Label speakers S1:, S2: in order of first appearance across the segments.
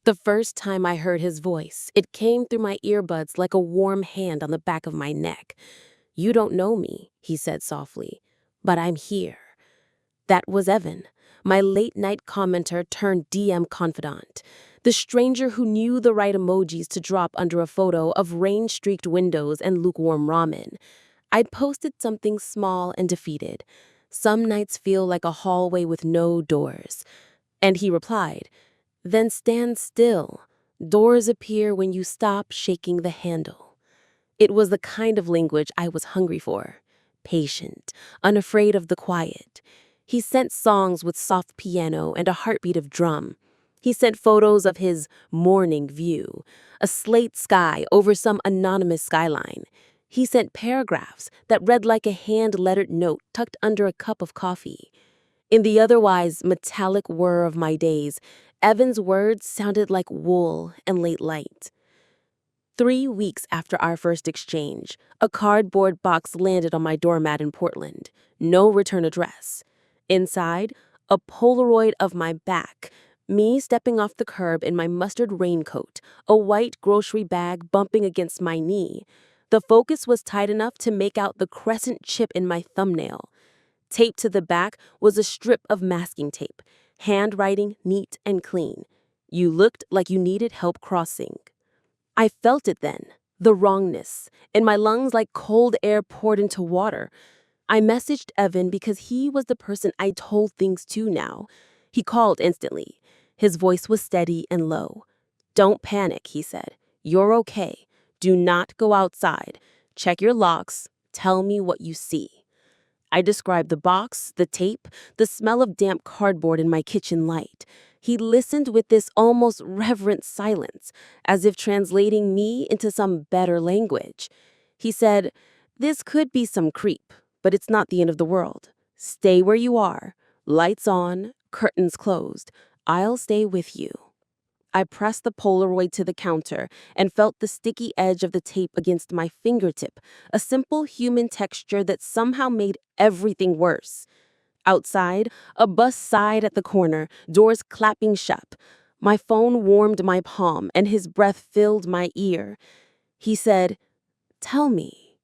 S1: The first time I heard his voice, it came through my earbuds like a warm hand on the back of my neck. "You don't know me," he said softly, "but I'm here." That was Evan, my late-night commenter turned DM confidant, the stranger who knew the right emojis to drop under a photo of rain-streaked windows and lukewarm ramen. I'd posted something small and defeated. "Some nights feel like a hallway with no doors." And he replied, "Then stand still. Doors appear when you stop shaking the handle." It was the kind of language I was hungry for. Patient, unafraid of the quiet. He sent songs with soft piano and a heartbeat of drum. He sent photos of his morning view, a slate sky over some anonymous skyline. He sent paragraphs that read like a hand-lettered note tucked under a cup of coffee. In the otherwise metallic whir of my days, Evan's words sounded like wool and late light. 3 weeks after our first exchange, a cardboard box landed on my doormat in Portland. No return address. Inside, a Polaroid of my back, me stepping off the curb in my mustard raincoat, a white grocery bag bumping against my knee. The focus was tight enough to make out the crescent chip in my thumbnail. Taped to the back was a strip of masking tape, handwriting neat and clean. "You looked like you needed help crossing." I felt it then, the wrongness, in my lungs like cold air poured into water. I messaged Evan because he was the person I told things to now. He called instantly. His voice was steady and low. "Don't panic," he said. "You're okay. Do not go outside. Check your locks. Tell me what you see." I described the box, the tape, the smell of damp cardboard in my kitchen light. He listened with this almost reverent silence, as if translating me into some better language. He said, "This could be some creep, but it's not the end of the world. Stay where you are. Lights on, curtains closed. I'll stay with you." I pressed the Polaroid to the counter and felt the sticky edge of the tape against my fingertip, a simple human texture that somehow made everything worse. Outside, a bus sighed at the corner, doors clapping shut. My phone warmed my palm, and his breath filled my ear. He said, "Tell me,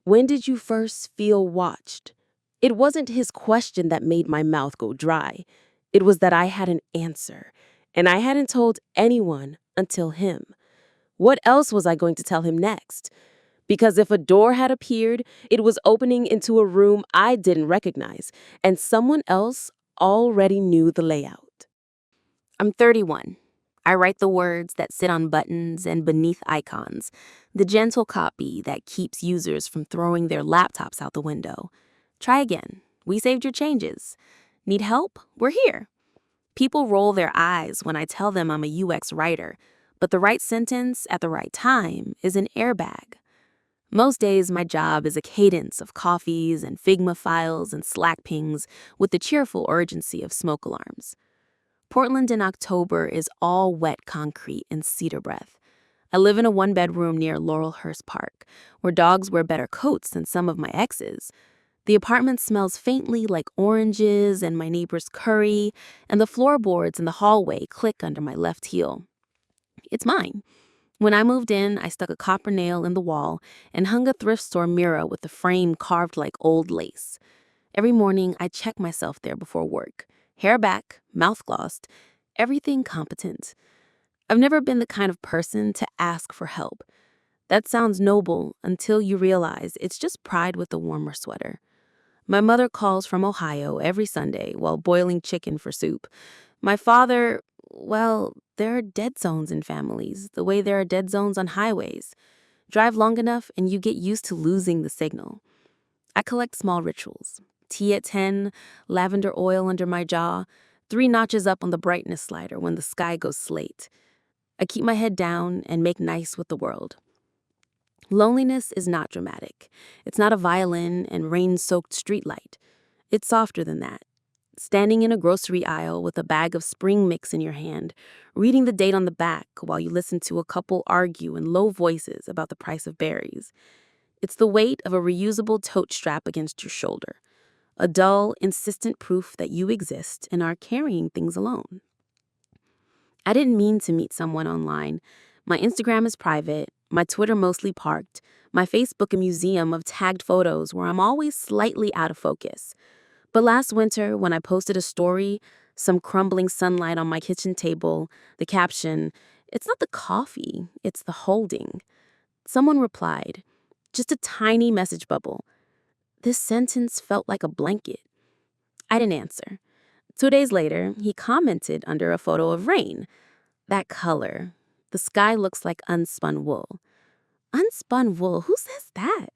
S1: when did you first feel watched?" It wasn't his question that made my mouth go dry. It was that I had an answer, and I hadn't told anyone until him. What else was I going to tell him next? Because if a door had appeared, it was opening into a room I didn't recognize, and someone else already knew the layout. I'm 31. I write the words that sit on buttons and beneath icons, the gentle copy that keeps users from throwing their laptops out the window. Try again. We saved your changes. Need help? We're here. People roll their eyes when I tell them I'm a UX writer, but the right sentence at the right time is an airbag. Most days, my job is a cadence of coffees and Figma files and Slack pings with the cheerful urgency of smoke alarms. Portland in October is all wet concrete and cedar breath. I live in a one-bedroom near Laurelhurst Park, where dogs wear better coats than some of my exes. The apartment smells faintly like oranges and my neighbor's curry, and the floorboards in the hallway click under my left heel. It's mine. When I moved in, I stuck a copper nail in the wall and hung a thrift store mirror with the frame carved like old lace. Every morning, I check myself there before work. Hair back, mouth glossed, everything competent. I've never been the kind of person to ask for help. That sounds noble until you realize it's just pride with a warmer sweater. My mother calls from Ohio every Sunday while boiling chicken for soup. My father, well, there are dead zones in families, the way there are dead zones on highways. Drive long enough and you get used to losing the signal. I collect small rituals. Tea at 10, lavender oil under my jaw, 3 notches up on the brightness slider when the sky goes slate. I keep my head down and make nice with the world. Loneliness is not dramatic. It's not a violin and rain-soaked streetlight. It's softer than that. Standing in a grocery aisle with a bag of spring mix in your hand, reading the date on the back while you listen to a couple argue in low voices about the price of berries. It's the weight of a reusable tote strap against your shoulder. A dull, insistent proof that you exist and are carrying things alone. I didn't mean to meet someone online. My Instagram is private, my Twitter mostly parked, my Facebook a museum of tagged photos where I'm always slightly out of focus. But last winter, when I posted a story, some crumbling sunlight on my kitchen table, the caption, "It's not the coffee, it's the holding." Someone replied, just a tiny message bubble. This sentence felt like a blanket. I didn't answer. 2 days later, he commented under a photo of rain. That color. The sky looks like unspun wool. Unspun wool? Who says that?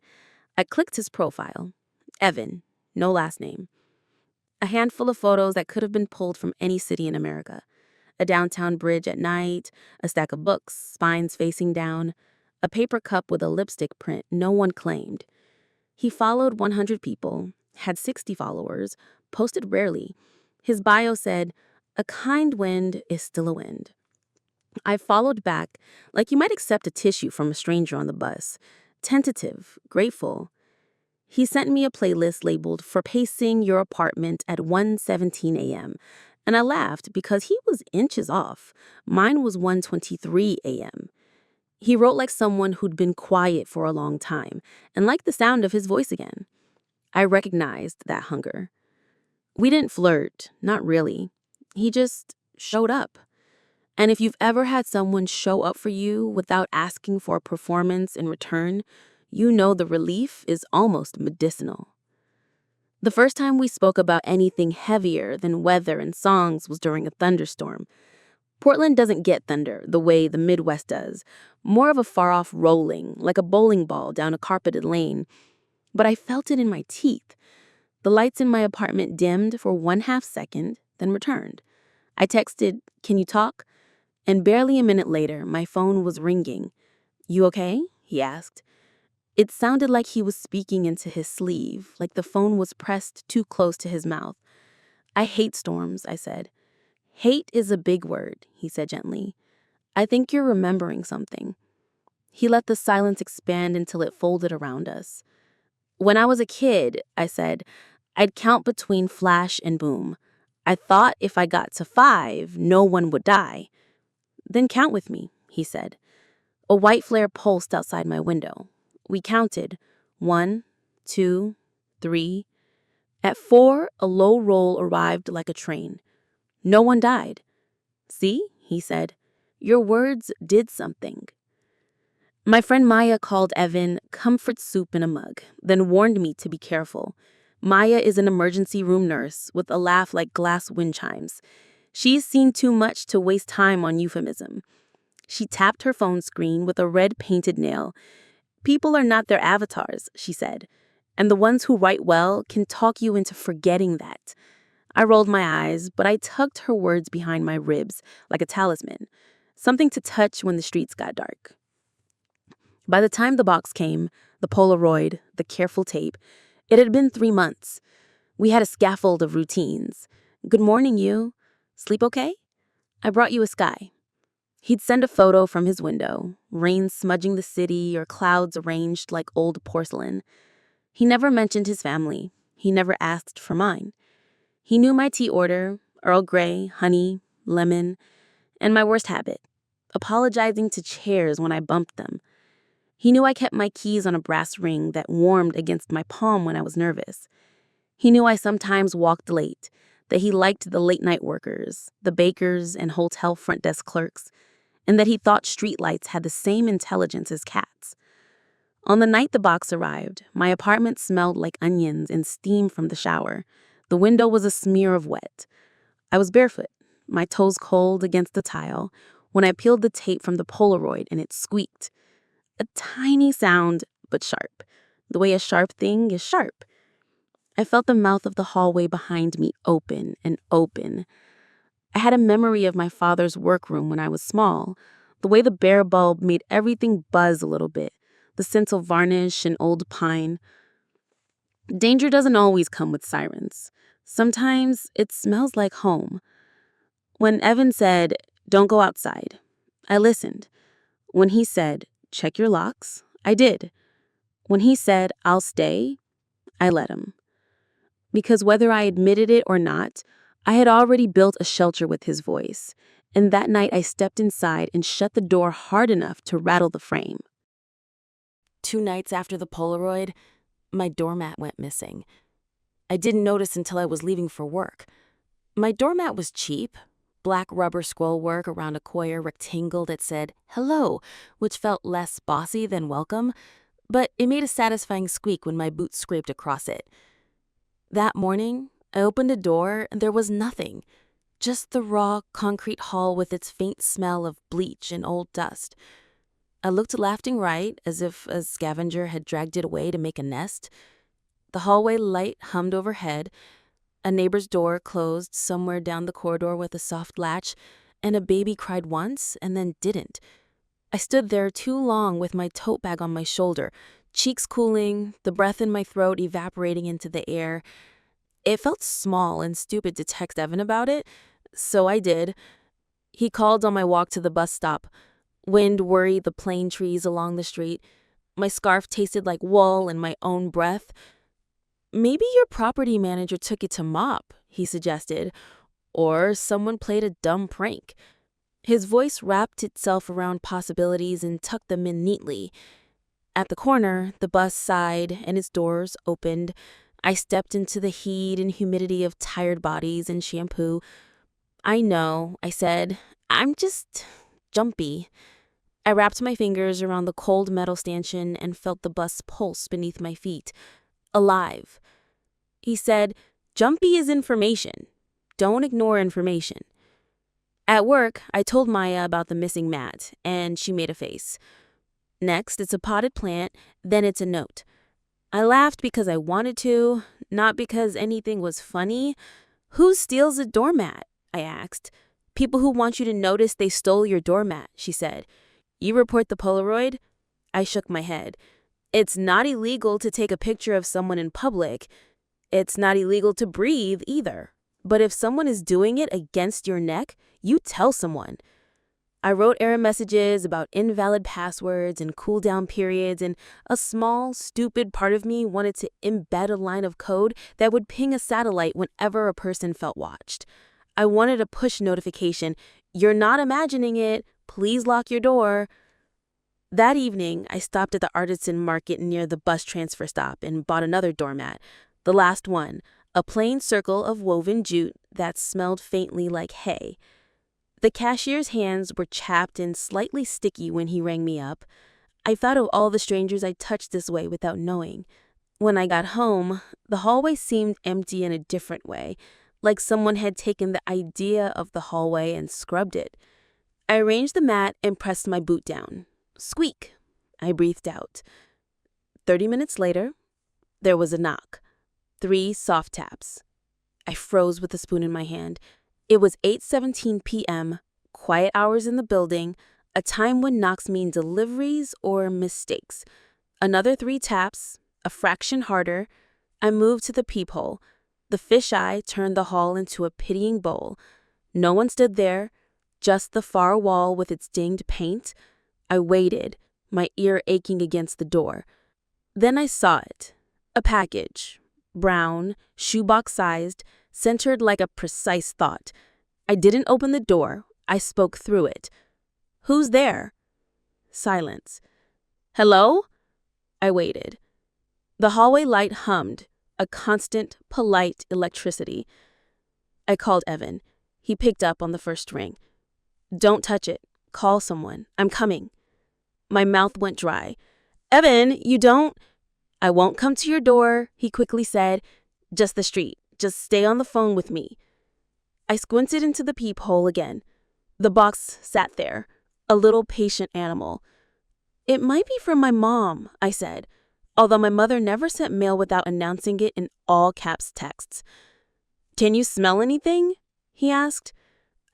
S1: I clicked his profile. Evan. No last name. A handful of photos that could have been pulled from any city in America. A downtown bridge at night, a stack of books, spines facing down, a paper cup with a lipstick print no one claimed. He followed 100 people, had 60 followers, posted rarely. His bio said, "A kind wind is still a wind." I followed back like you might accept a tissue from a stranger on the bus. Tentative, grateful. He sent me a playlist labeled "For Pacing Your Apartment at 1:17 a.m." And I laughed because he was inches off. Mine was 1:23 a.m. He wrote like someone who'd been quiet for a long time and liked the sound of his voice again. I recognized that hunger. We didn't flirt, not really. He just showed up. And if you've ever had someone show up for you without asking for a performance in return, you know the relief is almost medicinal. The first time we spoke about anything heavier than weather and songs was during a thunderstorm. Portland doesn't get thunder the way the Midwest does, more of a far-off rolling, like a bowling ball down a carpeted lane. But I felt it in my teeth. The lights in my apartment dimmed for 1/2 second, then returned. I texted, "Can you talk?" And barely a minute later, my phone was ringing. "You okay?" he asked. It sounded like he was speaking into his sleeve, like the phone was pressed too close to his mouth. "I hate storms," I said. "Hate is a big word," he said gently. "I think you're remembering something." He let the silence expand until it folded around us. "When I was a kid," I said, "I'd count between flash and boom. I thought if I got to 5, no one would die." "Then count with me," he said. A white flare pulsed outside my window. We counted. 1, 2, 3. At 4, a low roll arrived like a train. No one died. "See," he said, "your words did something." My friend Maya called Evan comfort soup in a mug, then warned me to be careful. Maya is an emergency room nurse with a laugh like glass wind chimes. She's seen too much to waste time on euphemism. She tapped her phone screen with a red painted nail. "People are not their avatars," she said, "and the ones who write well can talk you into forgetting that." I rolled my eyes, but I tucked her words behind my ribs like a talisman, something to touch when the streets got dark. By the time the box came, the Polaroid, the careful tape, it had been 3 months. We had a scaffold of routines. "Good morning, you. Sleep okay? I brought you a sky." He'd send a photo from his window, rain smudging the city or clouds arranged like old porcelain. He never mentioned his family. He never asked for mine. He knew my tea order, Earl Grey, honey, lemon, and my worst habit, apologizing to chairs when I bumped them. He knew I kept my keys on a brass ring that warmed against my palm when I was nervous. He knew I sometimes walked late, that he liked the late-night workers, the bakers and hotel front desk clerks, and that he thought streetlights had the same intelligence as cats. On the night the box arrived, my apartment smelled like onions and steam from the shower. The window was a smear of wet. I was barefoot, my toes cold against the tile, when I peeled the tape from the Polaroid and it squeaked. A tiny sound, but sharp. The way a sharp thing is sharp. I felt the mouth of the hallway behind me open and open. I had a memory of my father's workroom when I was small, the way the bare bulb made everything buzz a little bit, the scent of varnish and old pine. Danger doesn't always come with sirens. Sometimes it smells like home. When Evan said, "Don't go outside," I listened. When he said, "Check your locks," I did. When he said, "I'll stay," I let him. Because whether I admitted it or not, I had already built a shelter with his voice, And that night I stepped inside and shut the door hard enough to rattle the frame. 2 nights after the Polaroid, my doormat went missing. I didn't notice until I was leaving for work. My doormat was cheap, black rubber scroll work around a square rectangle that said, "Hello," which felt less bossy than welcome, but it made a satisfying squeak when my boot scraped across it. That morning, I opened a door and there was nothing, just the raw, concrete hall with its faint smell of bleach and old dust. I looked left and right as if a scavenger had dragged it away to make a nest. The hallway light hummed overhead. A neighbor's door closed somewhere down the corridor with a soft latch, and a baby cried once and then didn't. I stood there too long with my tote bag on my shoulder, cheeks cooling, the breath in my throat evaporating into the air. It felt small and stupid to text Evan about it, so I did. He called on my walk to the bus stop. Wind worried the plane trees along the street. My scarf tasted like wool and my own breath. "Maybe your property manager took it to mop," he suggested, "or someone played a dumb prank." His voice wrapped itself around possibilities and tucked them in neatly. At the corner, the bus sighed and its doors opened. I stepped into the heat and humidity of tired bodies and shampoo. "I know," I said. "I'm just jumpy." I wrapped my fingers around the cold metal stanchion and felt the bus pulse beneath my feet. Alive. He said, "Jumpy is information. Don't ignore information." At work, I told Maya about the missing mat, and she made a face. Next, it's a potted plant, then it's a note. I laughed because I wanted to, not because anything was funny. "Who steals a doormat?" I asked. "People who want you to notice they stole your doormat," she said. "You report the Polaroid?" I shook my head. "It's not illegal to take a picture of someone in public. It's not illegal to breathe either. But if someone is doing it against your neck, you tell someone." I wrote error messages about invalid passwords and cooldown periods, and a small, stupid part of me wanted to embed a line of code that would ping a satellite whenever a person felt watched. I wanted a push notification. "You're not imagining it. Please lock your door." That evening, I stopped at the artisan market near the bus transfer stop and bought another doormat, the last one, a plain circle of woven jute that smelled faintly like hay. The cashier's hands were chapped and slightly sticky when he rang me up. I thought of all the strangers I'd touched this way without knowing. When I got home, the hallway seemed empty in a different way, like someone had taken the idea of the hallway and scrubbed it. I arranged the mat and pressed my boot down. Squeak! I breathed out. 30 minutes later, there was a knock. 3 soft taps. I froze with a spoon in my hand. It was 8:17 p.m., quiet hours in the building, a time when knocks mean deliveries or mistakes. Another 3 taps, a fraction harder. I moved to the peephole. The fisheye turned the hall into a pitying bowl. No one stood there, just the far wall with its dinged paint. I waited, my ear aching against the door. Then I saw it. A package. Brown, shoebox-sized, centered like a precise thought. I didn't open the door. I spoke through it. "Who's there?" Silence. "Hello?" I waited. The hallway light hummed, a constant, polite electricity. I called Evan. He picked up on the first ring. "Don't touch it. Call someone. I'm coming." My mouth went dry. "Evan, you don't—" "I won't come to your door," he quickly said. "Just the street. Just stay on the phone with me." I squinted into the peephole again. The box sat there, a little patient animal. "It might be from my mom," I said, although my mother never sent mail without announcing it in all caps texts. "Can you smell anything?" he asked.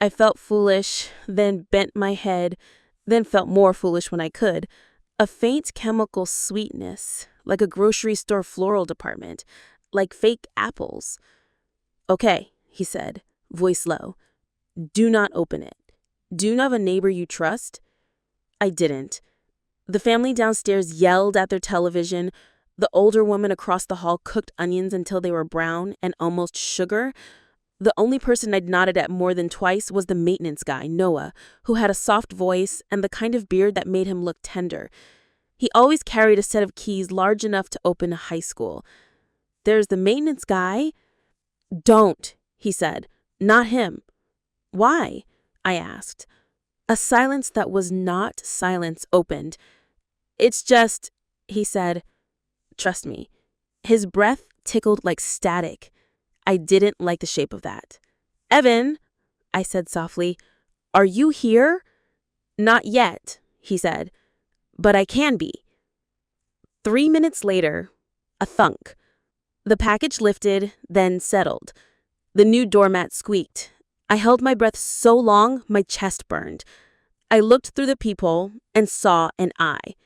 S1: I felt foolish, then bent my head, then felt more foolish when I could. A faint chemical sweetness, like a grocery store floral department, like fake apples. "Okay," he said, voice low. "Do not open it. Do you have a neighbor you trust?" I didn't. The family downstairs yelled at their television. The older woman across the hall cooked onions until they were brown and almost sugar. The only person I'd nodded at more than twice was the maintenance guy, Noah, who had a soft voice and the kind of beard that made him look tender. He always carried a set of keys large enough to open a high school. "There's the maintenance guy." "Don't," he said. "Not him." "Why?" I asked. A silence that was not silence opened. "It's just," he said. "Trust me." His breath tickled like static. I didn't like the shape of that. "Evan," I said softly, "are you here?" "Not yet," he said, "but I can be." 3 minutes later, a thunk. The package lifted, then settled. The new doormat squeaked. I held my breath so long, my chest burned. I looked through the peephole and saw an eye,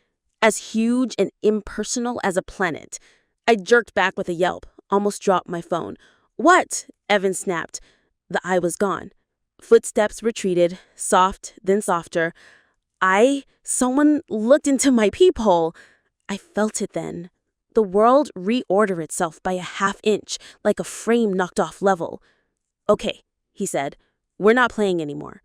S1: as huge and impersonal as a planet. I jerked back with a yelp, almost dropped my phone. "What?" Evan snapped. The eye was gone. Footsteps retreated, soft, then softer. Someone looked into my peephole. I felt it then. The world reordered itself by a half-inch, like a frame knocked off level. "Okay," he said, "we're not playing anymore."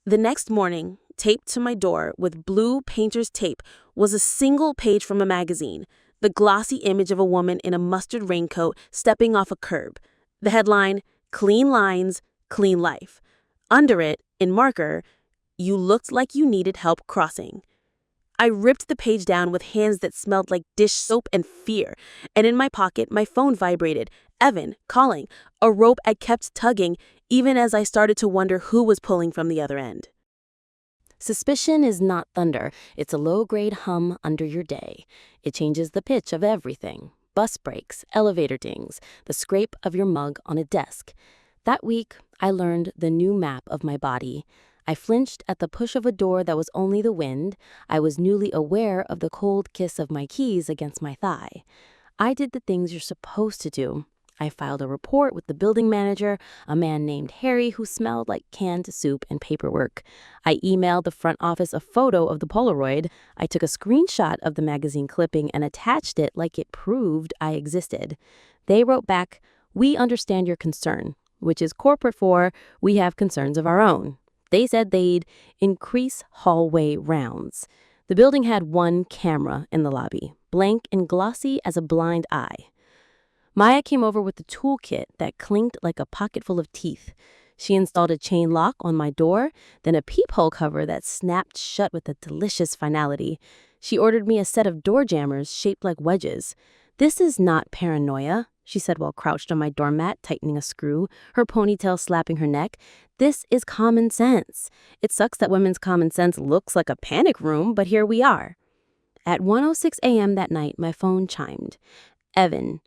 S1: The next morning, taped to my door with blue painter's tape, was a single page from a magazine, the glossy image of a woman in a mustard raincoat stepping off a curb. The headline, "Clean Lines, Clean Life." Under it, in marker, "You looked like you needed help crossing." I ripped the page down with hands that smelled like dish soap and fear, and in my pocket, my phone vibrated. Evan, calling, a rope I kept tugging, even as I started to wonder who was pulling from the other end. Suspicion is not thunder. It's a low-grade hum under your day. It changes the pitch of everything. Bus brakes, elevator dings, the scrape of your mug on a desk. That week, I learned the new map of my body. I flinched at the push of a door that was only the wind. I was newly aware of the cold kiss of my keys against my thigh. I did the things you're supposed to do. I filed a report with the building manager, a man named Harry who smelled like canned soup and paperwork. I emailed the front office a photo of the Polaroid. I took a screenshot of the magazine clipping and attached it like it proved I existed. They wrote back, "We understand your concern," which is corporate for "we have concerns of our own." They said they'd increase hallway rounds. The building had one camera in the lobby, blank and glossy as a blind eye. Maya came over with the toolkit that clinked like a pocket full of teeth. She installed a chain lock on my door, then a peephole cover that snapped shut with a delicious finality. She ordered me a set of door jammers shaped like wedges. "This is not paranoia," she said while crouched on my doormat, tightening a screw, her ponytail slapping her neck. "This is common sense. It sucks that women's common sense looks like a panic room, but here we are." At 1:06 a.m. that night, my phone chimed. "Evan,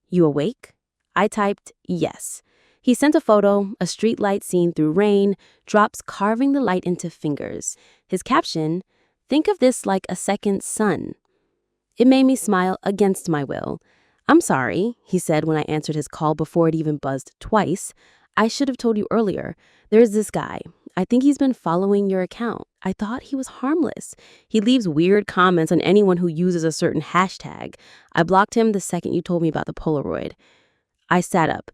S1: you awake?" I typed yes. He sent a photo, a street light seen through rain, drops carving the light into fingers. His caption, "Think of this like a second sun." It made me smile against my will. "I'm sorry," he said when I answered his call before it even buzzed twice. "I should have told you earlier. There's this guy. I think he's been following your account. I thought he was harmless. He leaves weird comments on anyone who uses a certain hashtag. I blocked him the second you told me about the Polaroid." I sat up.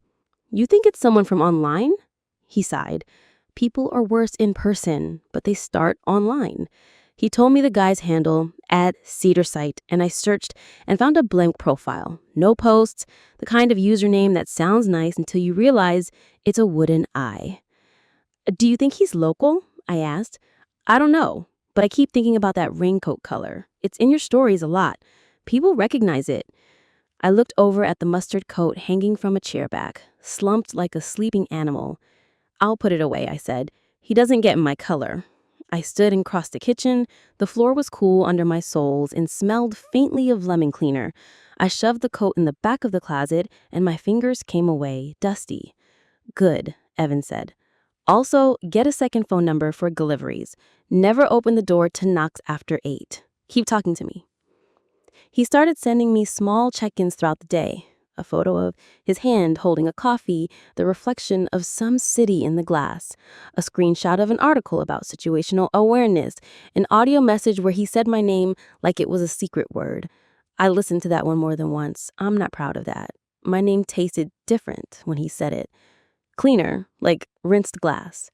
S1: "You think it's someone from online?" He sighed. "People are worse in person, but they start online." He told me the guy's handle, @CedarSite, and I searched and found a blank profile. No posts, the kind of username that sounds nice until you realize it's a wooden eye. "Do you think he's local?" I asked. "I don't know, but I keep thinking about that raincoat color. It's in your stories a lot. People recognize it." I looked over at the mustard coat hanging from a chair back, slumped like a sleeping animal. "I'll put it away," I said. "He doesn't get my color." I stood and crossed the kitchen. The floor was cool under my soles and smelled faintly of lemon cleaner. I shoved the coat in the back of the closet, and my fingers came away, dusty. "Good," Evan said. "Also, get a second phone number for deliveries. Never open the door to knocks after 8. Keep talking to me." He started sending me small check-ins throughout the day. A photo of his hand holding a coffee, the reflection of some city in the glass, a screenshot of an article about situational awareness, an audio message where he said my name like it was a secret word. I listened to that one more than once. I'm not proud of that. My name tasted different when he said it. Cleaner, like rinsed glass.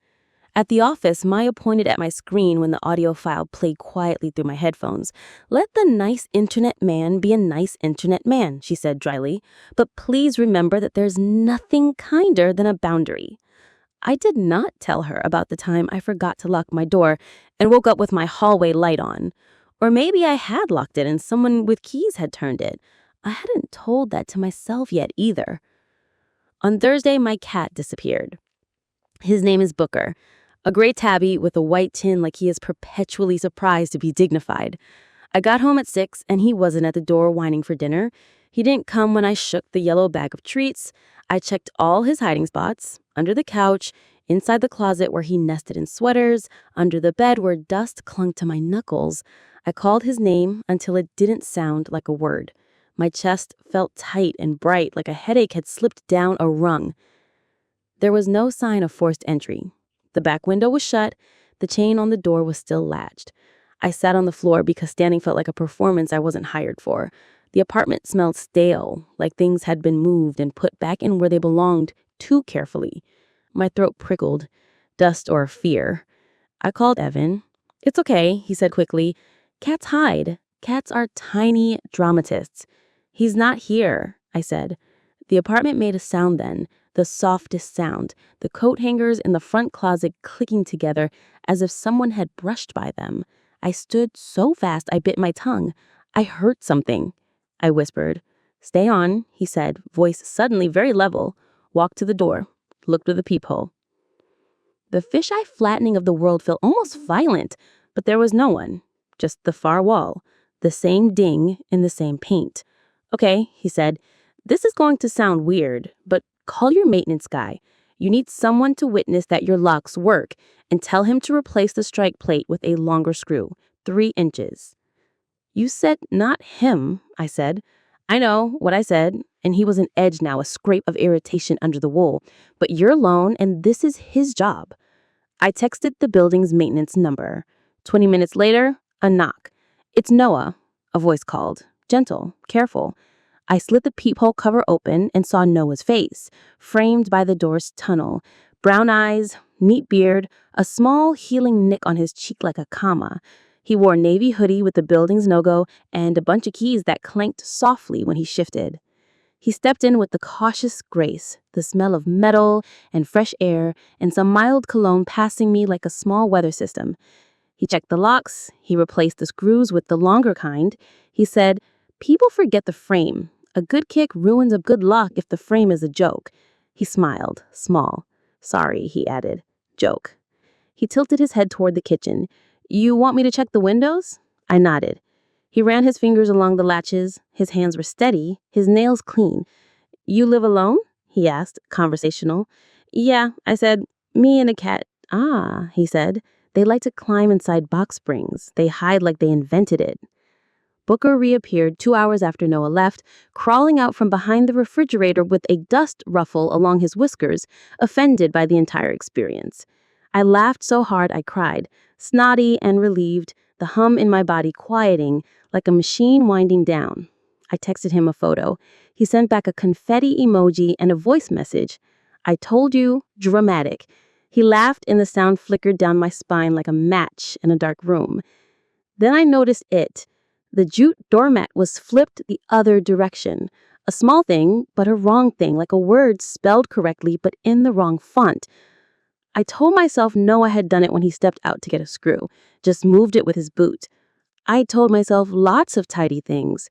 S1: At the office, Maya pointed at my screen when the audio file played quietly through my headphones. "Let the nice internet man be a nice internet man," she said dryly. "But please remember that there's nothing kinder than a boundary." I did not tell her about the time I forgot to lock my door and woke up with my hallway light on. Or maybe I had locked it and someone with keys had turned it. I hadn't told that to myself yet either. On Thursday, my cat disappeared. His name is Booker, a gray tabby with a white tin like he is perpetually surprised to be dignified. I got home at 6 and he wasn't at the door whining for dinner. He didn't come when I shook the yellow bag of treats. I checked all his hiding spots, under the couch, inside the closet where he nested in sweaters, under the bed where dust clung to my knuckles. I called his name until it didn't sound like a word. My chest felt tight and bright like a headache had slipped down a rung. There was no sign of forced entry. The back window was shut. The chain on the door was still latched. I sat on the floor because standing felt like a performance I wasn't hired for. The apartment smelled stale, like things had been moved and put back in where they belonged too carefully. My throat prickled. Dust or fear. I called Evan. "It's okay," he said quickly. "Cats hide. Cats are tiny dramatists." "He's not here," I said. The apartment made a sound then, the softest sound, the coat hangers in the front closet clicking together as if someone had brushed by them. I stood so fast I bit my tongue. "I heard something," I whispered. "Stay on," he said, voice suddenly very level. Walked to the door, looked through the peephole. The fisheye flattening of the world felt almost violent, but there was no one, just the far wall, the same ding in the same paint. "Okay," he said, "this is going to sound weird, but call your maintenance guy. You need someone to witness that your locks work and tell him to replace the strike plate with a longer screw, 3 inches. "You said not him," I said. "I know what I said," and he was an edge now, a scrape of irritation under the wool. "But you're alone, and this is his job." I texted the building's maintenance number. 20 minutes later, a knock. "It's Noah," a voice called. Gentle, careful. I slid the peephole cover open and saw Noah's face, framed by the door's tunnel. Brown eyes, neat beard, a small healing nick on his cheek like a comma. He wore a navy hoodie with the building's logo and a bunch of keys that clanked softly when he shifted. He stepped in with the cautious grace, the smell of metal and fresh air and some mild cologne passing me like a small weather system. He checked the locks. He replaced the screws with the longer kind. He said, "People forget the frame. A good kick ruins a good lock if the frame is a joke." He smiled, small. "Sorry," he added. "Joke." He tilted his head toward the kitchen. "You want me to check the windows?" I nodded. He ran his fingers along the latches. His hands were steady, his nails clean. "You live alone?" he asked, conversational. "Yeah," I said. "Me and a cat." "Ah," he said. "They like to climb inside box springs. They hide like they invented it." Booker reappeared 2 hours after Noah left, crawling out from behind the refrigerator with a dust ruffle along his whiskers, offended by the entire experience. I laughed so hard I cried, snotty and relieved, the hum in my body quieting, like a machine winding down. I texted him a photo. He sent back a confetti emoji and a voice message. "I told you, dramatic." He laughed and the sound flickered down my spine like a match in a dark room. Then I noticed it. The jute doormat was flipped the other direction. A small thing, but a wrong thing, like a word spelled correctly but in the wrong font. I told myself Noah had done it when he stepped out to get a screw, just moved it with his boot. I told myself lots of tidy things.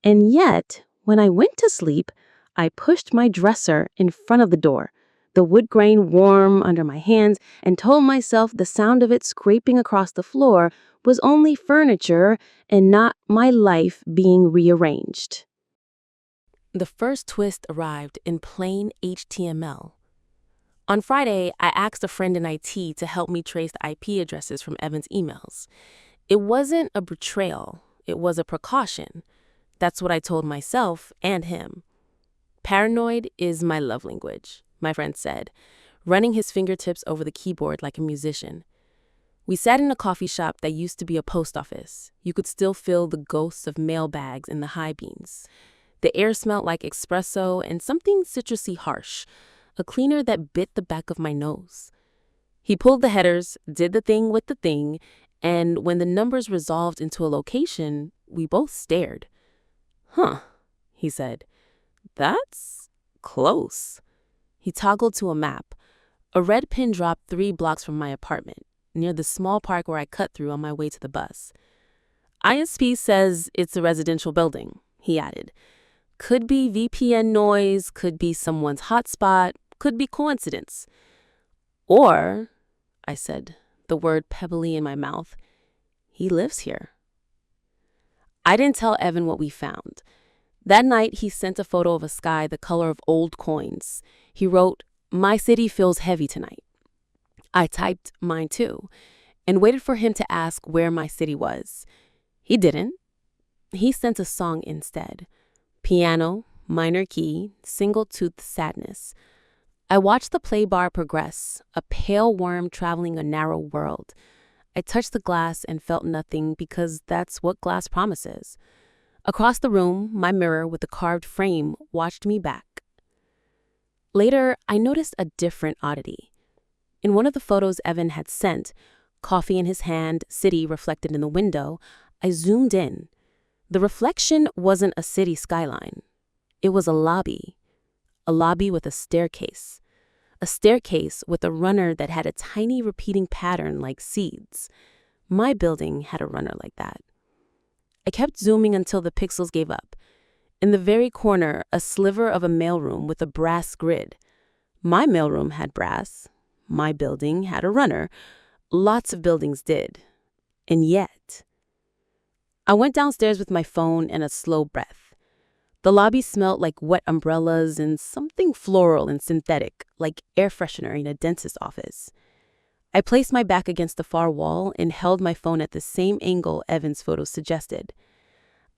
S1: And yet, when I went to sleep, I pushed my dresser in front of the door, the wood grain warm under my hands, and told myself the sound of it scraping across the floor was only furniture and not my life being rearranged. The first twist arrived in plain HTML. On Friday, I asked a friend in IT to help me trace the IP addresses from Evan's emails. It wasn't a betrayal, it was a precaution. That's what I told myself and him. "Paranoid is my love language," my friend said, running his fingertips over the keyboard like a musician. We sat in a coffee shop that used to be a post office. You could still feel the ghosts of mailbags in the high beams. The air smelled like espresso and something citrusy harsh, a cleaner that bit the back of my nose. He pulled the headers, did the thing with the thing, and when the numbers resolved into a location, we both stared. Huh, he said. That's close. He toggled to a map. A red pin dropped 3 blocks from my apartment, near the small park where I cut through on my way to the bus. ISP says it's a residential building, he added. Could be VPN noise, could be someone's hotspot, could be coincidence. Or, I said, the word pebbly in my mouth, he lives here. I didn't tell Evan what we found. That night, he sent a photo of a sky the color of old coins. He wrote, "My city feels heavy tonight." I typed mine too, and waited for him to ask where my city was. He didn't. He sent a song instead. Piano, minor key, single-toothed sadness. I watched the play bar progress, a pale worm traveling a narrow world. I touched the glass and felt nothing because that's what glass promises. Across the room, my mirror with the carved frame watched me back. Later, I noticed a different oddity. In one of the photos Evan had sent, coffee in his hand, city reflected in the window, I zoomed in. The reflection wasn't a city skyline. It was a lobby with a staircase with a runner that had a tiny repeating pattern like seeds. My building had a runner like that. I kept zooming until the pixels gave up. In the very corner, a sliver of a mailroom with a brass grid. My mailroom had brass. My building had a runner. Lots of buildings did. And yet, I went downstairs with my phone and a slow breath. The lobby smelled like wet umbrellas and something floral and synthetic, like air freshener in a dentist's office. I placed my back against the far wall and held my phone at the same angle Evan's photo suggested.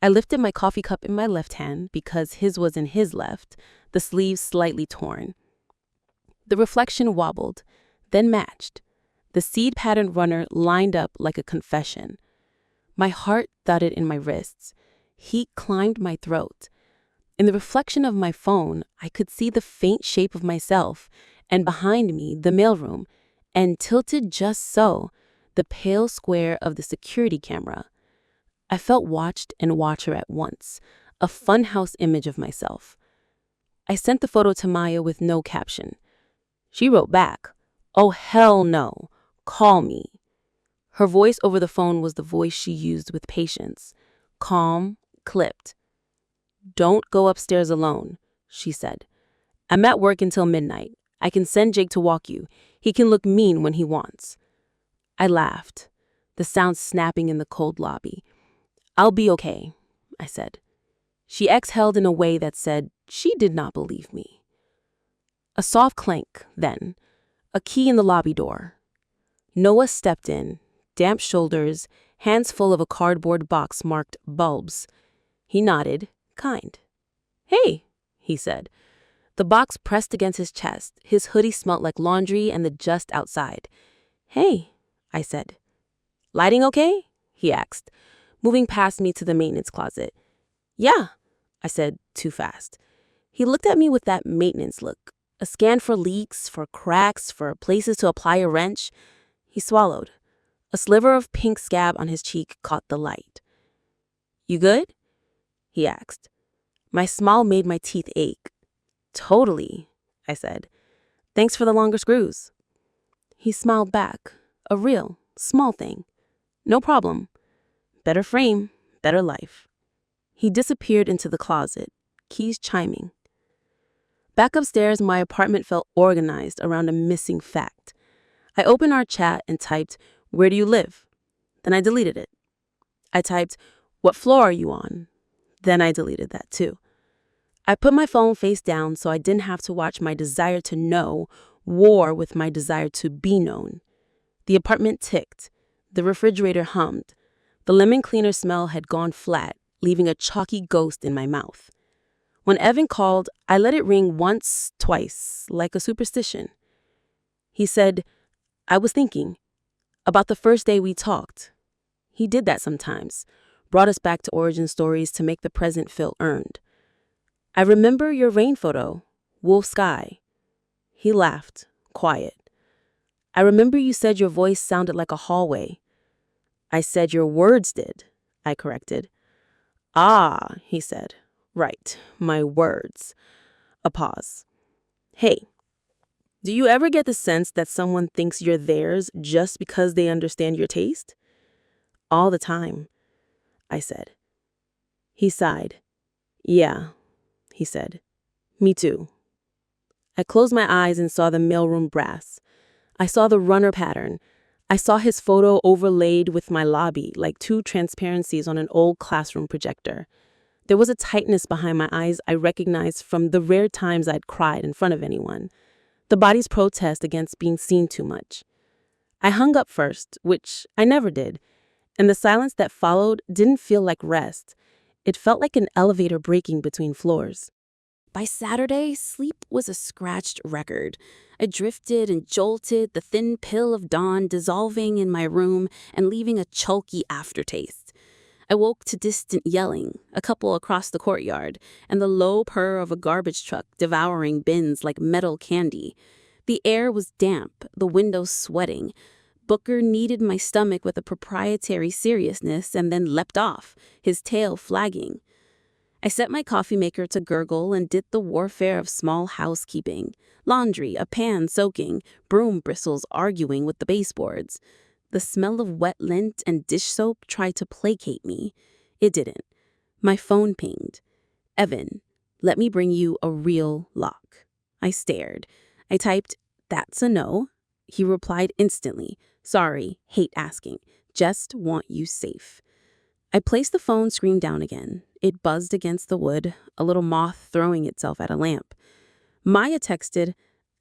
S1: I lifted my coffee cup in my left hand because his was in his left, the sleeves slightly torn. The reflection wobbled, then matched. The seed-patterned runner lined up like a confession. My heart thudded in my wrists. Heat climbed my throat. In the reflection of my phone, I could see the faint shape of myself, and behind me, the mailroom, and tilted just so, the pale square of the security camera. I felt watched and watcher at once, a funhouse image of myself. I sent the photo to Maya with no caption. She wrote back, "Oh, hell no. Call me." Her voice over the phone was the voice she used with patience. Calm, clipped. "Don't go upstairs alone," she said. "I'm at work until midnight. I can send Jake to walk you. He can look mean when he wants." I laughed, the sound snapping in the cold lobby. "I'll be okay," I said. She exhaled in a way that said she did not believe me. A soft clank, then, a key in the lobby door. Noah stepped in, damp shoulders, hands full of a cardboard box marked bulbs. He nodded, kind. "Hey," he said. The box pressed against his chest. His hoodie smelt like laundry and the just outside. "Hey," I said. "Lighting okay?" he asked, moving past me to the maintenance closet. "Yeah," I said, too fast. He looked at me with that maintenance look, a scan for leaks, for cracks, for places to apply a wrench. He swallowed. A sliver of pink scab on his cheek caught the light. "You good?" he asked. My smile made my teeth ache. "Totally," I said. "Thanks for the longer screws." He smiled back, a real, small thing. "No problem. Better frame, better life." He disappeared into the closet, keys chiming. Back upstairs, my apartment felt organized around a missing fact. I opened our chat and typed, "Where do you live?" Then I deleted it. I typed, "What floor are you on?" Then I deleted that too. I put my phone face down so I didn't have to watch my desire to know war with my desire to be known. The apartment ticked. The refrigerator hummed. The lemon cleaner smell had gone flat, leaving a chalky ghost in my mouth. When Evan called, I let it ring once, twice, like a superstition. He said, "I was thinking about the first day we talked." He did that sometimes, brought us back to origin stories to make the present feel earned. "I remember your rain photo, wolf sky." He laughed, quiet. I remember you said your voice sounded like a hallway. I said your words did, I corrected. Ah, he said. Right, my words. A pause. Hey, do you ever get the sense that someone thinks you're theirs just because they understand your taste? All the time, I said. He sighed. Yeah, he said. Me too. I closed my eyes and saw the mailroom brass. I saw the runner pattern. I saw his photo overlaid with my lobby, like two transparencies on an old classroom projector. There was a tightness behind my eyes I recognized from the rare times I'd cried in front of anyone. The body's protest against being seen too much. I hung up first, which I never did, and the silence that followed didn't feel like rest. It felt like an elevator breaking between floors. By Saturday, sleep was a scratched record. I drifted and jolted, the thin pill of dawn dissolving in my room and leaving a chalky aftertaste. I woke to distant yelling, a couple across the courtyard, and the low purr of a garbage truck devouring bins like metal candy. The air was damp, the windows sweating. Booker kneaded my stomach with a proprietary seriousness and then leapt off, his tail flagging. I set my coffee maker to gurgle and did the warfare of small housekeeping. Laundry, a pan soaking, broom bristles arguing with the baseboards. The smell of wet lint and dish soap tried to placate me. It didn't. My phone pinged. Evan, let me bring you a real lock. I stared. I typed, that's a no. He replied instantly, sorry, hate asking. Just want you safe. I placed the phone screen down again. It buzzed against the wood, a little moth throwing itself at a lamp. Maya texted,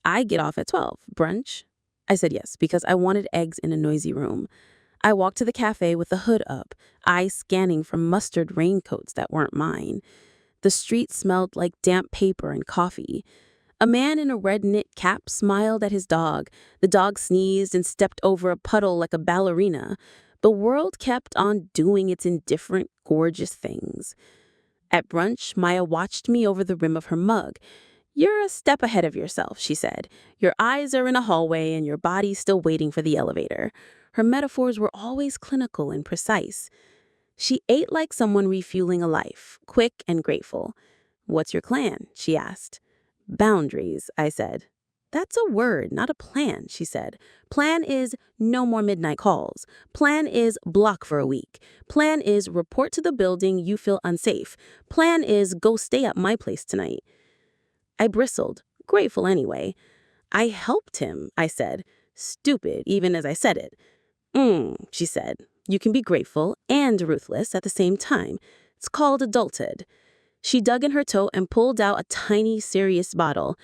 S1: I get off at 12. Brunch? I said yes, because I wanted eggs in a noisy room. I walked to the cafe with the hood up, eyes scanning for mustard raincoats that weren't mine. The street smelled like damp paper and coffee. A man in a red knit cap smiled at his dog. The dog sneezed and stepped over a puddle like a ballerina. The world kept on doing its indifferent, gorgeous things. At brunch, Maya watched me over the rim of her mug. You're a step ahead of yourself, she said. Your eyes are in a hallway and your body's still waiting for the elevator. Her metaphors were always clinical and precise. She ate like someone refueling a life, quick and grateful. What's your clan? She asked. Boundaries, I said. That's a word, not a plan, she said. Plan is no more midnight calls. Plan is block for a week. Plan is report to the building you feel unsafe. Plan is go stay at my place tonight. I bristled, grateful anyway. I helped him, I said. Stupid, even as I said it. She said. You can be grateful and ruthless at the same time. It's called adulthood. She dug in her toe and pulled out a tiny, serious bottle.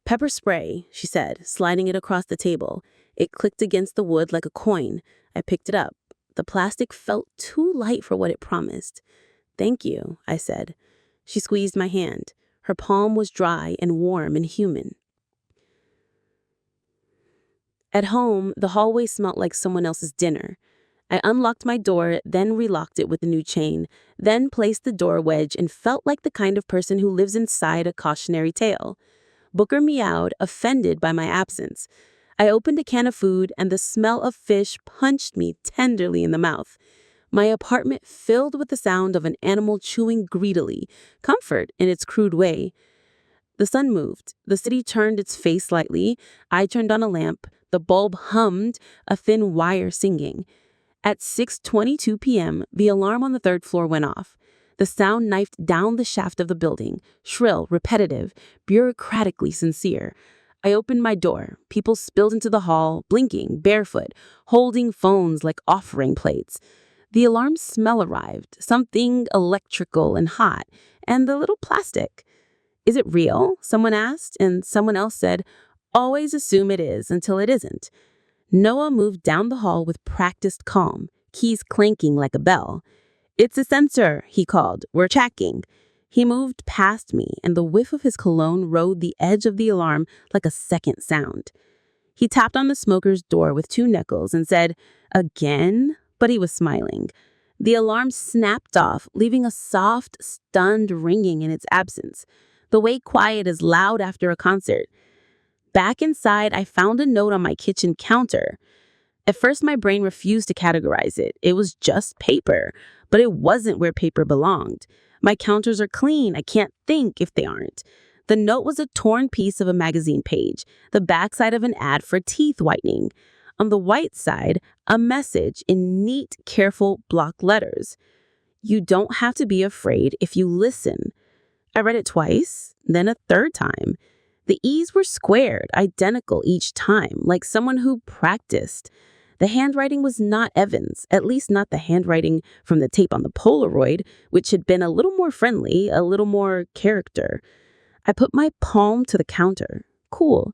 S1: Pepper spray, she said, sliding it across the table. It clicked against the wood like a coin. I picked it up. The plastic felt too light for what it promised. Thank you, I said. She squeezed my hand. Her palm was dry and warm and human. At home, the hallway smelled like someone else's dinner. I unlocked my door, then relocked it with a new chain, then placed the door wedge and felt like the kind of person who lives inside a cautionary tale. Booker meowed, offended by my absence. I opened a can of food, and the smell of fish punched me tenderly in the mouth. My apartment filled with the sound of an animal chewing greedily, comfort in its crude way. The sun moved. The city turned its face slightly. I turned on a lamp. The bulb hummed, a thin wire singing. At 6:22 p.m., the alarm on the third floor went off. The sound knifed down the shaft of the building, shrill, repetitive, bureaucratically sincere. I opened my door. People spilled into the hall, blinking, barefoot, holding phones like offering plates. The alarm smell arrived, something electrical and hot, and a little plastic. Is it real? Someone asked, and someone else said, always assume it is until it isn't. Noah moved down the hall with practiced calm, keys clanking like a bell. It's a sensor, he called. We're tracking. He moved past me, and the whiff of his cologne rode the edge of the alarm like a second sound. He tapped on the smoker's door with 2 nickels and said, again? But he was smiling. The alarm snapped off, leaving a soft, stunned ringing in its absence. The way quiet is loud after a concert.
S2: Back inside, I found a note on my kitchen counter. At first, my brain refused to categorize it. It was just paper, but it wasn't where paper belonged. My counters are clean. I can't think if they aren't. The note was a torn piece of a magazine page, the backside of an ad for teeth whitening. On the white side, a message in neat, careful block letters. You don't have to be afraid if you listen. I read it twice, then a third time. The E's were squared, identical each time, like someone who practiced. The handwriting was not Evan's, at least not the handwriting from the tape on the Polaroid, which had been a little more friendly, a little more character. I put my palm to the counter. Cool.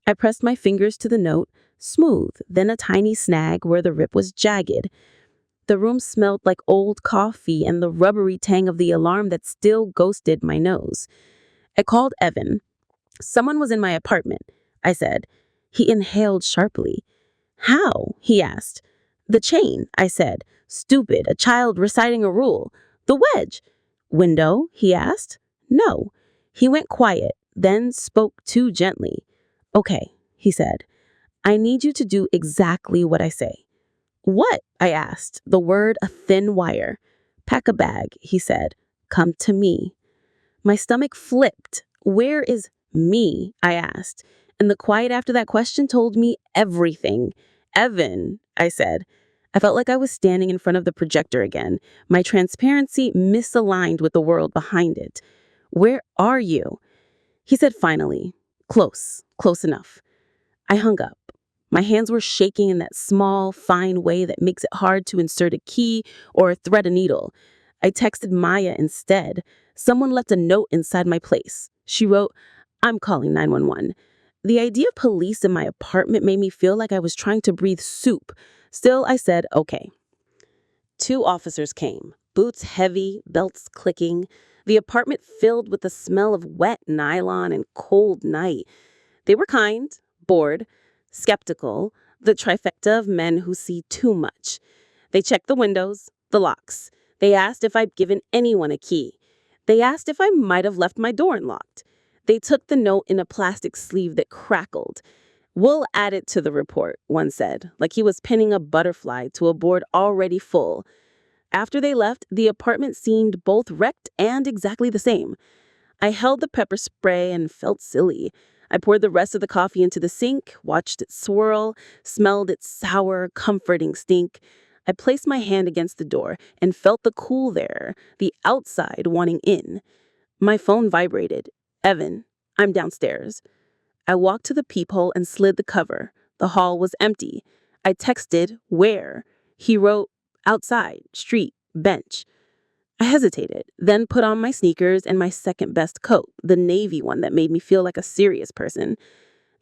S2: I pressed my fingers to the note, smooth, then a tiny snag where the rip was jagged. The room smelled like old coffee and the rubbery tang of the alarm that still ghosted my nose. I called Evan. Someone was in my apartment, I said. He inhaled sharply. How? He asked. The chain, I said. Stupid, a child reciting a rule. The wedge. Window? He asked. No. He went quiet, then spoke too gently. Okay, he said. I need you to do exactly what I say. What? I asked, the word a thin wire. Pack a bag, he said. Come to me. My stomach flipped. Where is me? I asked. And the quiet after that question told me everything. Evan, I said. I felt like I was standing in front of the projector again, my transparency misaligned with the world behind it. Where are you? He said finally, close enough. I hung up. My hands were shaking in that small, fine way that makes it hard to insert a key or thread a needle. I texted Maya instead. Someone left a note inside my place. She wrote, I'm calling 911. The idea of police in my apartment made me feel like I was trying to breathe soup. Still, I said, okay. 2 officers came, boots heavy, belts clicking, the apartment filled with the smell of wet nylon and cold night. They were kind, bored, skeptical, the trifecta of men who see too much. They checked the windows, the locks. They asked if I'd given anyone a key. They asked if I might have left my door unlocked. They took the note in a plastic sleeve that crackled. We'll add it to the report, one said, like he was pinning a butterfly to a board already full. After they left, the apartment seemed both wrecked and exactly the same. I held the pepper spray and felt silly. I poured the rest of the coffee into the sink, watched it swirl, smelled its sour, comforting stink. I placed my hand against the door and felt the cool there, the outside wanting in. My phone vibrated. Evan, I'm downstairs. I walked to the peephole and slid the cover. The hall was empty. I texted, where? He wrote, outside, street, bench. I hesitated, then put on my sneakers and my second best coat, the navy one that made me feel like a serious person.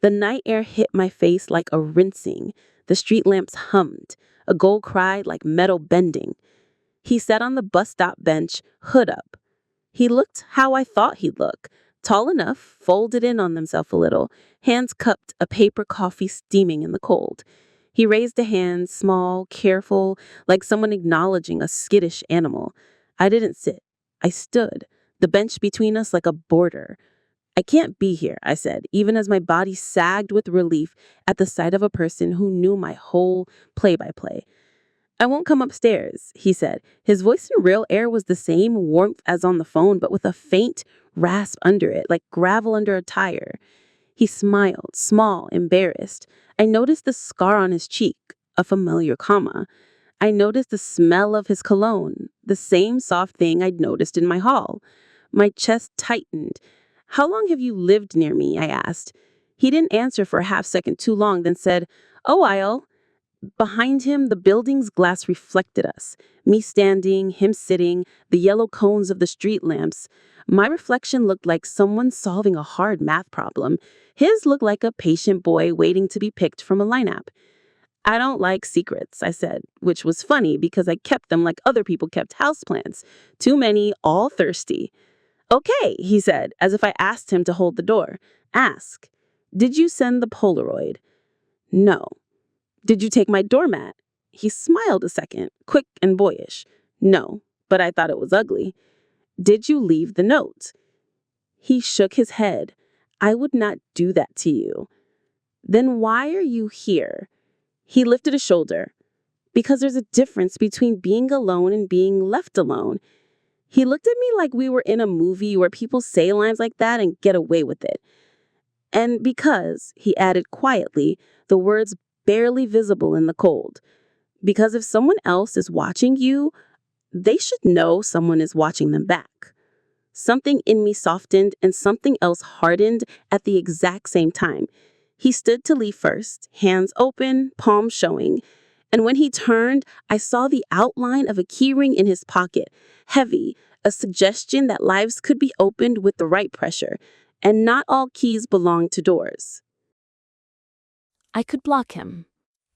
S2: The night air hit my face like a rinsing. The street lamps hummed. A gull cried like metal bending. He sat on the bus stop bench, hood up. He looked how I thought he'd look. Tall enough, folded in on himself a little, hands cupped, a paper coffee steaming in the cold. He raised a hand, small, careful, like someone acknowledging a skittish animal. I didn't sit. I stood, the bench between us like a border. I can't be here, I said, even as my body sagged with relief at the sight of a person who knew my whole play-by-play. I won't come upstairs, he said. His voice in real air was the same warmth as on the phone, but with a faint rasp under it, like gravel under a tire. He smiled, small, embarrassed. I noticed the scar on his cheek, a familiar comma. I noticed the smell of his cologne, the same soft thing I'd noticed in my hall. My chest tightened. How long have you lived near me? I asked. He didn't answer for a half second too long, then said, a while. Behind him, the building's glass reflected us. Me standing, him sitting, the yellow cones of the street lamps. My reflection looked like someone solving a hard math problem. His looked like a patient boy waiting to be picked from a lineup. I don't like secrets, I said, which was funny because I kept them like other people kept houseplants. Too many, all thirsty. Okay, he said, as if I asked him to hold the door. Ask. Did you send the Polaroid? No. Did you take my doormat? He smiled a second, quick and boyish. No, but I thought it was ugly. Did you leave the note? He shook his head. I would not do that to you. Then why are you here? He lifted a shoulder. Because there's a difference between being alone and being left alone. He looked at me like we were in a movie where people say lines like that and get away with it. And because, he added quietly, the words barely visible in the cold. Because if someone else is watching you, they should know someone is watching them back. Something in me softened and something else hardened at the exact same time. He stood to leave first, hands open, palms showing. And when he turned, I saw the outline of a keyring in his pocket, heavy, a suggestion that lives could be opened with the right pressure, and not all keys belong to doors.
S1: I could block him.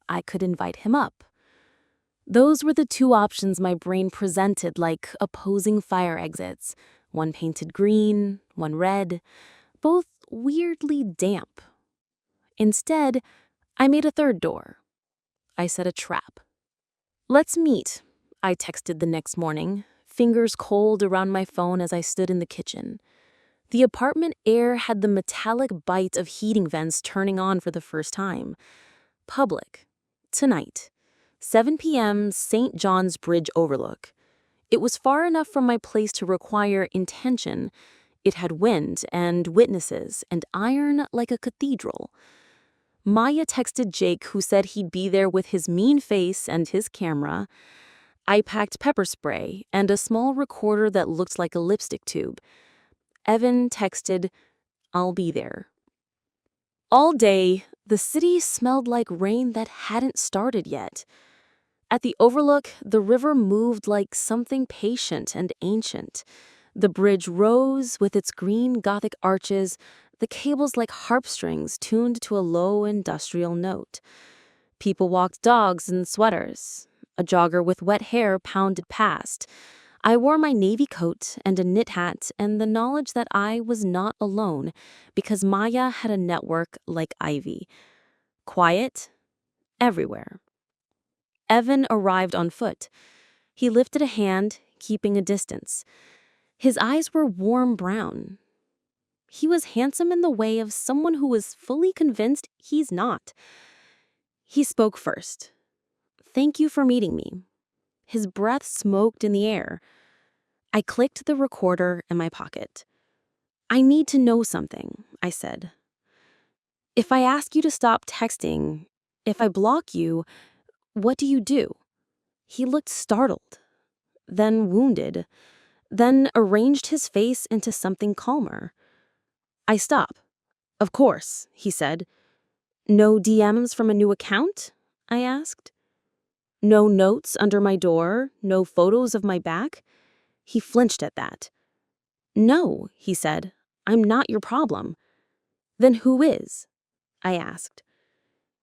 S1: I could invite him up. Those were the two options my brain presented like opposing fire exits, one painted green, one red, both weirdly damp. Instead, I made a third door. I set a trap. "Let's meet," I texted the next morning, fingers cold around my phone as I stood in the kitchen. The apartment air had the metallic bite of heating vents turning on for the first time. Public. Tonight. 7 p.m. St. John's Bridge overlook. It was far enough from my place to require intention. It had wind and witnesses and iron like a cathedral. Maya texted Jake, who said he'd be there with his mean face and his camera. I packed pepper spray and a small recorder that looked like a lipstick tube. Evan texted, "I'll be there." All day, the city smelled like rain that hadn't started yet. At the overlook, the river moved like something patient and ancient. The bridge rose with its green Gothic arches, the cables like harp strings tuned to a low industrial note. People walked dogs in sweaters. A jogger with wet hair pounded past. I wore my navy coat and a knit hat and the knowledge that I was not alone because Maya had a network like Ivy. Quiet, everywhere. Evan arrived on foot. He lifted a hand, keeping a distance. His eyes were warm brown. He was handsome in the way of someone who was fully convinced he's not. He spoke first. "Thank you for meeting me." His breath smoked in the air. I clicked the recorder in my pocket. "I need to know something," I said. "If I ask you to stop texting, if I block you, what do you do?" He looked startled, then wounded, then arranged his face into something calmer. "I stop. Of course," he said. "No DMs from a new account?" I asked. "No notes under my door? No photos of my back?" He flinched at that. "No," he said. "I'm not your problem." "Then who is?" I asked.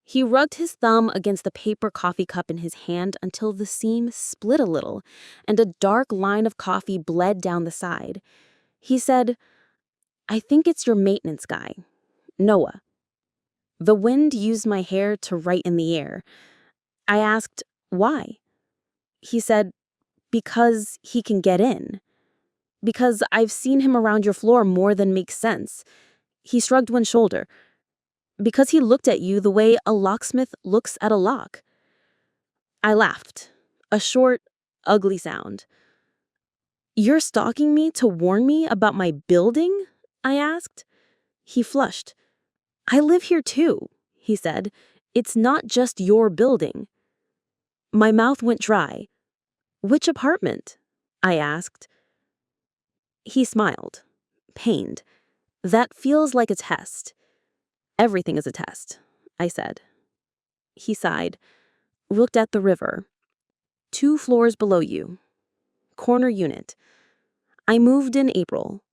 S1: He rubbed his thumb against the paper coffee cup in his hand until the seam split a little and a dark line of coffee bled down the side. He said, "I think it's your maintenance guy, Noah." The wind used my hair to right in the air. I asked, "Why?" He said, "Because he can get in. Because I've seen him around your floor more than makes sense." He shrugged one shoulder. "Because he looked at you the way a locksmith looks at a lock." I laughed. A short, ugly sound. "You're stalking me to warn me about my building?" I asked. He flushed. "I live here too," he said. "It's not just your building." My mouth went dry. "Which apartment?" I asked. He smiled, pained. "That feels like a test." "Everything is a test," I said. He sighed, looked at the river. "2 floors below you. Corner unit. I moved in April."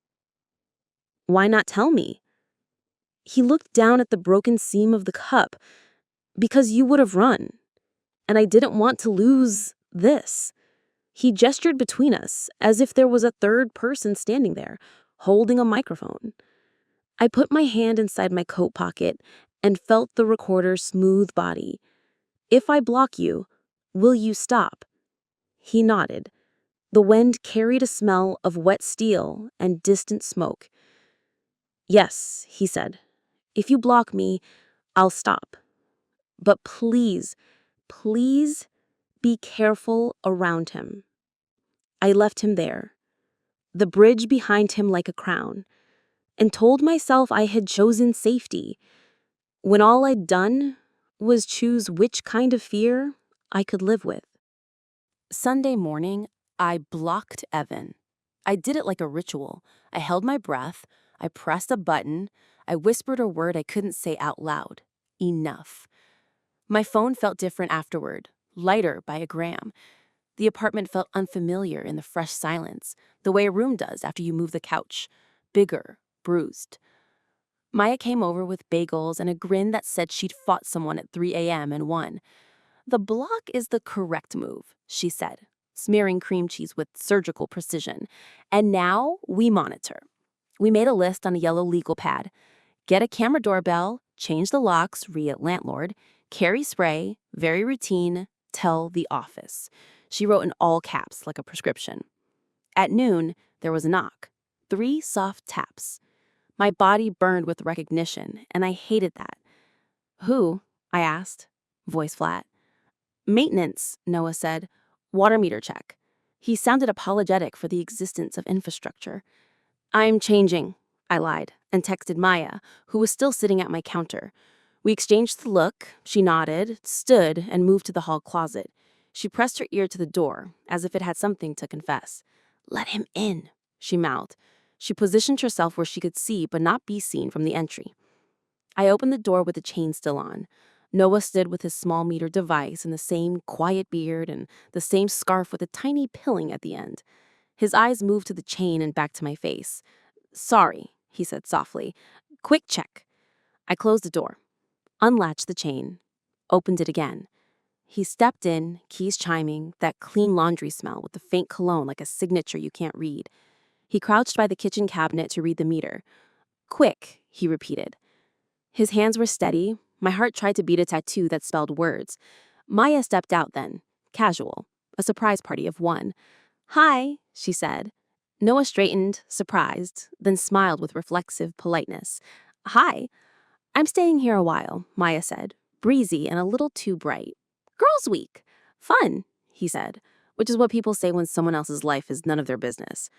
S1: "Why not tell me?" He looked down at the broken seam of the cup. "Because you would have run. And I didn't want to lose this." He gestured between us, as if there was a third person standing there, holding a microphone. I put my hand inside my coat pocket and felt the recorder's smooth body. "If I block you, will you stop?" He nodded. The wind carried a smell of wet steel and distant smoke. "Yes," he said. "If you block me,
S2: I'll stop. But please, please be careful around him. I left him there, the bridge behind him like a crown, and told myself I had chosen safety, when all I'd done was choose which kind of fear I could live with.
S1: Sunday morning, I blocked Evan. I did it like a ritual. I held my breath, I pressed a button, I whispered a word I couldn't say out loud. Enough. My phone felt different afterward, lighter by a gram. The apartment felt unfamiliar in the fresh silence, the way a room does after you move the couch. Bigger, bruised. Maya came over with bagels and a grin that said she'd fought someone at 3 a.m. and won. "The block is the correct move," she said, smearing cream cheese with surgical precision. "And now we monitor." We made a list on a yellow legal pad. Get a camera doorbell, change the locks, landlord, carry spray, very routine, tell the office. She wrote in all caps like a prescription. At noon, there was a knock. 3 soft taps. My body burned with recognition, and I hated that. "Who?" I asked, voice flat. "Maintenance," Noah said. "Water meter check." He sounded apologetic for the existence of infrastructure. "I'm changing," I lied, and texted Maya, who was still sitting at my counter. We exchanged the look. She nodded, stood, and moved to the hall closet. She pressed her ear to the door, as if it had something to confess. "Let him in," she mouthed. She positioned herself where she could see but not be seen from the entry. I opened the door with the chain still on. Noah stood with his small meter device and the same quiet beard and the same scarf with a tiny pilling at the end. His eyes moved to the chain and back to my face. "Sorry," he said softly. "Quick check." I closed the door, unlatched the chain, opened it again. He stepped in, keys chiming, that clean laundry smell with the faint cologne like a signature you can't read. He crouched by the kitchen cabinet to read the meter. "Quick," he repeated. His hands were steady. My heart tried to beat a tattoo that spelled words. Maya stepped out then, casual, a surprise party of one. "Hi," she said. Noah straightened, surprised, then smiled with reflexive politeness. "Hi. I'm staying here a while," Maya said, breezy and a little too bright. "Girls' week. Fun," he said, which is what people say when someone else's life is none of their business.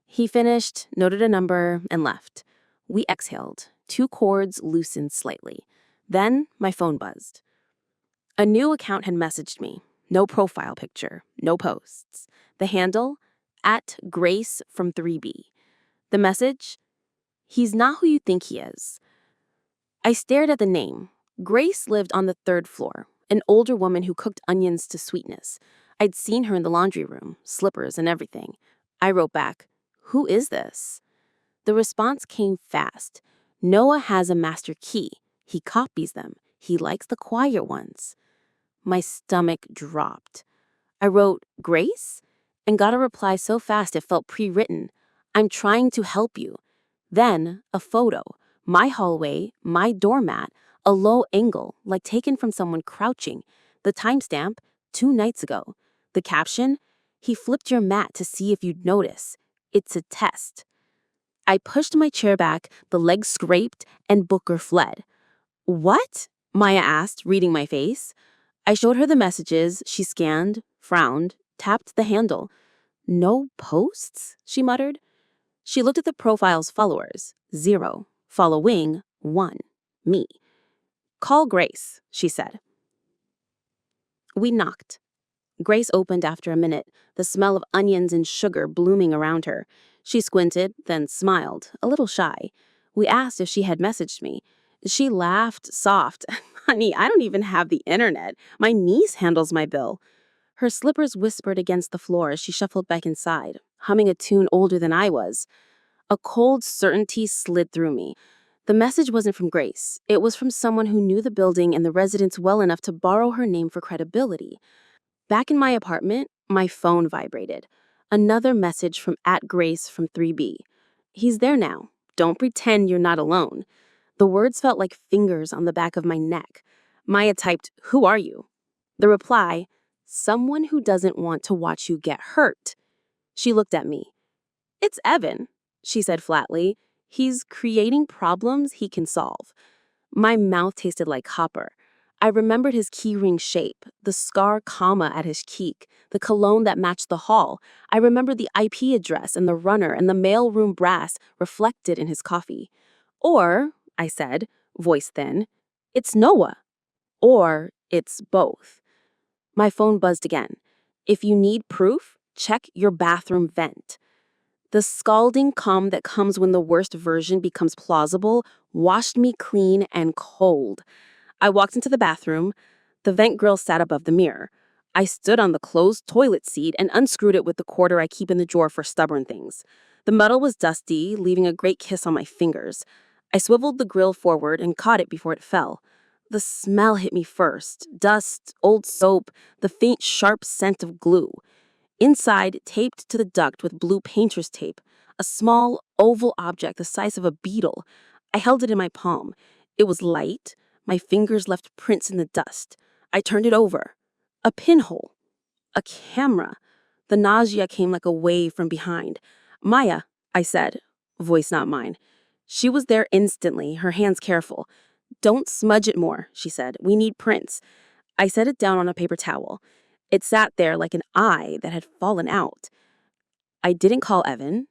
S1: He finished, noted a number, and left. We exhaled. 2 cords loosened slightly. Then my phone buzzed. A new account had messaged me. No profile picture, no posts. The handle, @Grace from 3B. The message, "He's not who you think he is." I stared at the name. Grace lived on the 3rd floor, an older woman who cooked onions to sweetness. I'd seen her in the laundry room, slippers and everything. I wrote back, "Who is this?" The response came fast. "Noah has a master key. He copies them. He likes the quiet ones." My stomach dropped. I wrote, "Grace?" and got a reply so fast it felt pre-written. "I'm trying to help you." Then, a photo. My hallway, my doormat, a low angle, like taken from someone crouching. The timestamp, 2 nights ago. The caption, "He flipped your mat to see if you'd notice. It's a test." I pushed my chair back, the leg scraped, and Booker fled. "What?" Maya asked, reading my face. I showed her the messages. She scanned, frowned, tapped the handle. "No posts?" she muttered. She looked at the profile's followers. 0. Following, 1. Me. "Call Grace," she said. We knocked. Grace opened after a minute, the smell of onions and sugar blooming around her. She squinted, then smiled, a little shy. We asked if she had messaged me. She laughed, soft. "Honey, I don't even have the internet. My niece handles my bill." Her slippers whispered against the floor as she shuffled back inside, humming a tune older than I was. A cold certainty slid through me. The message wasn't from Grace. It was from someone who knew the building and the residents well enough to borrow her name for credibility. Back in my apartment, my phone vibrated. Another message from @Grace from 3B. "He's there now. Don't pretend you're not alone." The words felt like fingers on the back of my neck. Maya typed, "Who are you?" The reply, "Someone who doesn't want to watch you get hurt." She looked at me. "It's Evan," she said flatly. "He's creating problems he can solve."
S2: My mouth tasted like copper. I remembered his keyring shape, the scar comma at his cheek, the cologne that matched the hall. I remembered the IP address and the runner and the mailroom brass reflected in his coffee. Or, I said, voice thin, it's Noah. Or it's both. My phone buzzed again. If you need proof, check your bathroom vent. The scalding cum that comes when the worst version becomes plausible washed me clean and cold. I walked into the bathroom. The vent grill sat above the mirror. I stood on the closed toilet seat and unscrewed it with the quarter I keep in the drawer for stubborn things. The metal was dusty, leaving a great kiss on my fingers. I swiveled the grill forward and caught it before it fell. The smell hit me first. Dust, old soap, the faint, sharp scent of glue. Inside, taped to the duct with blue painter's tape, a small, oval object the size of a beetle. I held it in my palm. It was light. My fingers left prints in the dust. I turned it over. A pinhole. A camera. The nausea came like a wave from behind. Maya, I said, voice not mine. She was there instantly, her hands careful. Don't smudge it more, she said. We need prints. I set it down on a paper towel. It sat there like an eye that had fallen out. I didn't call Evan.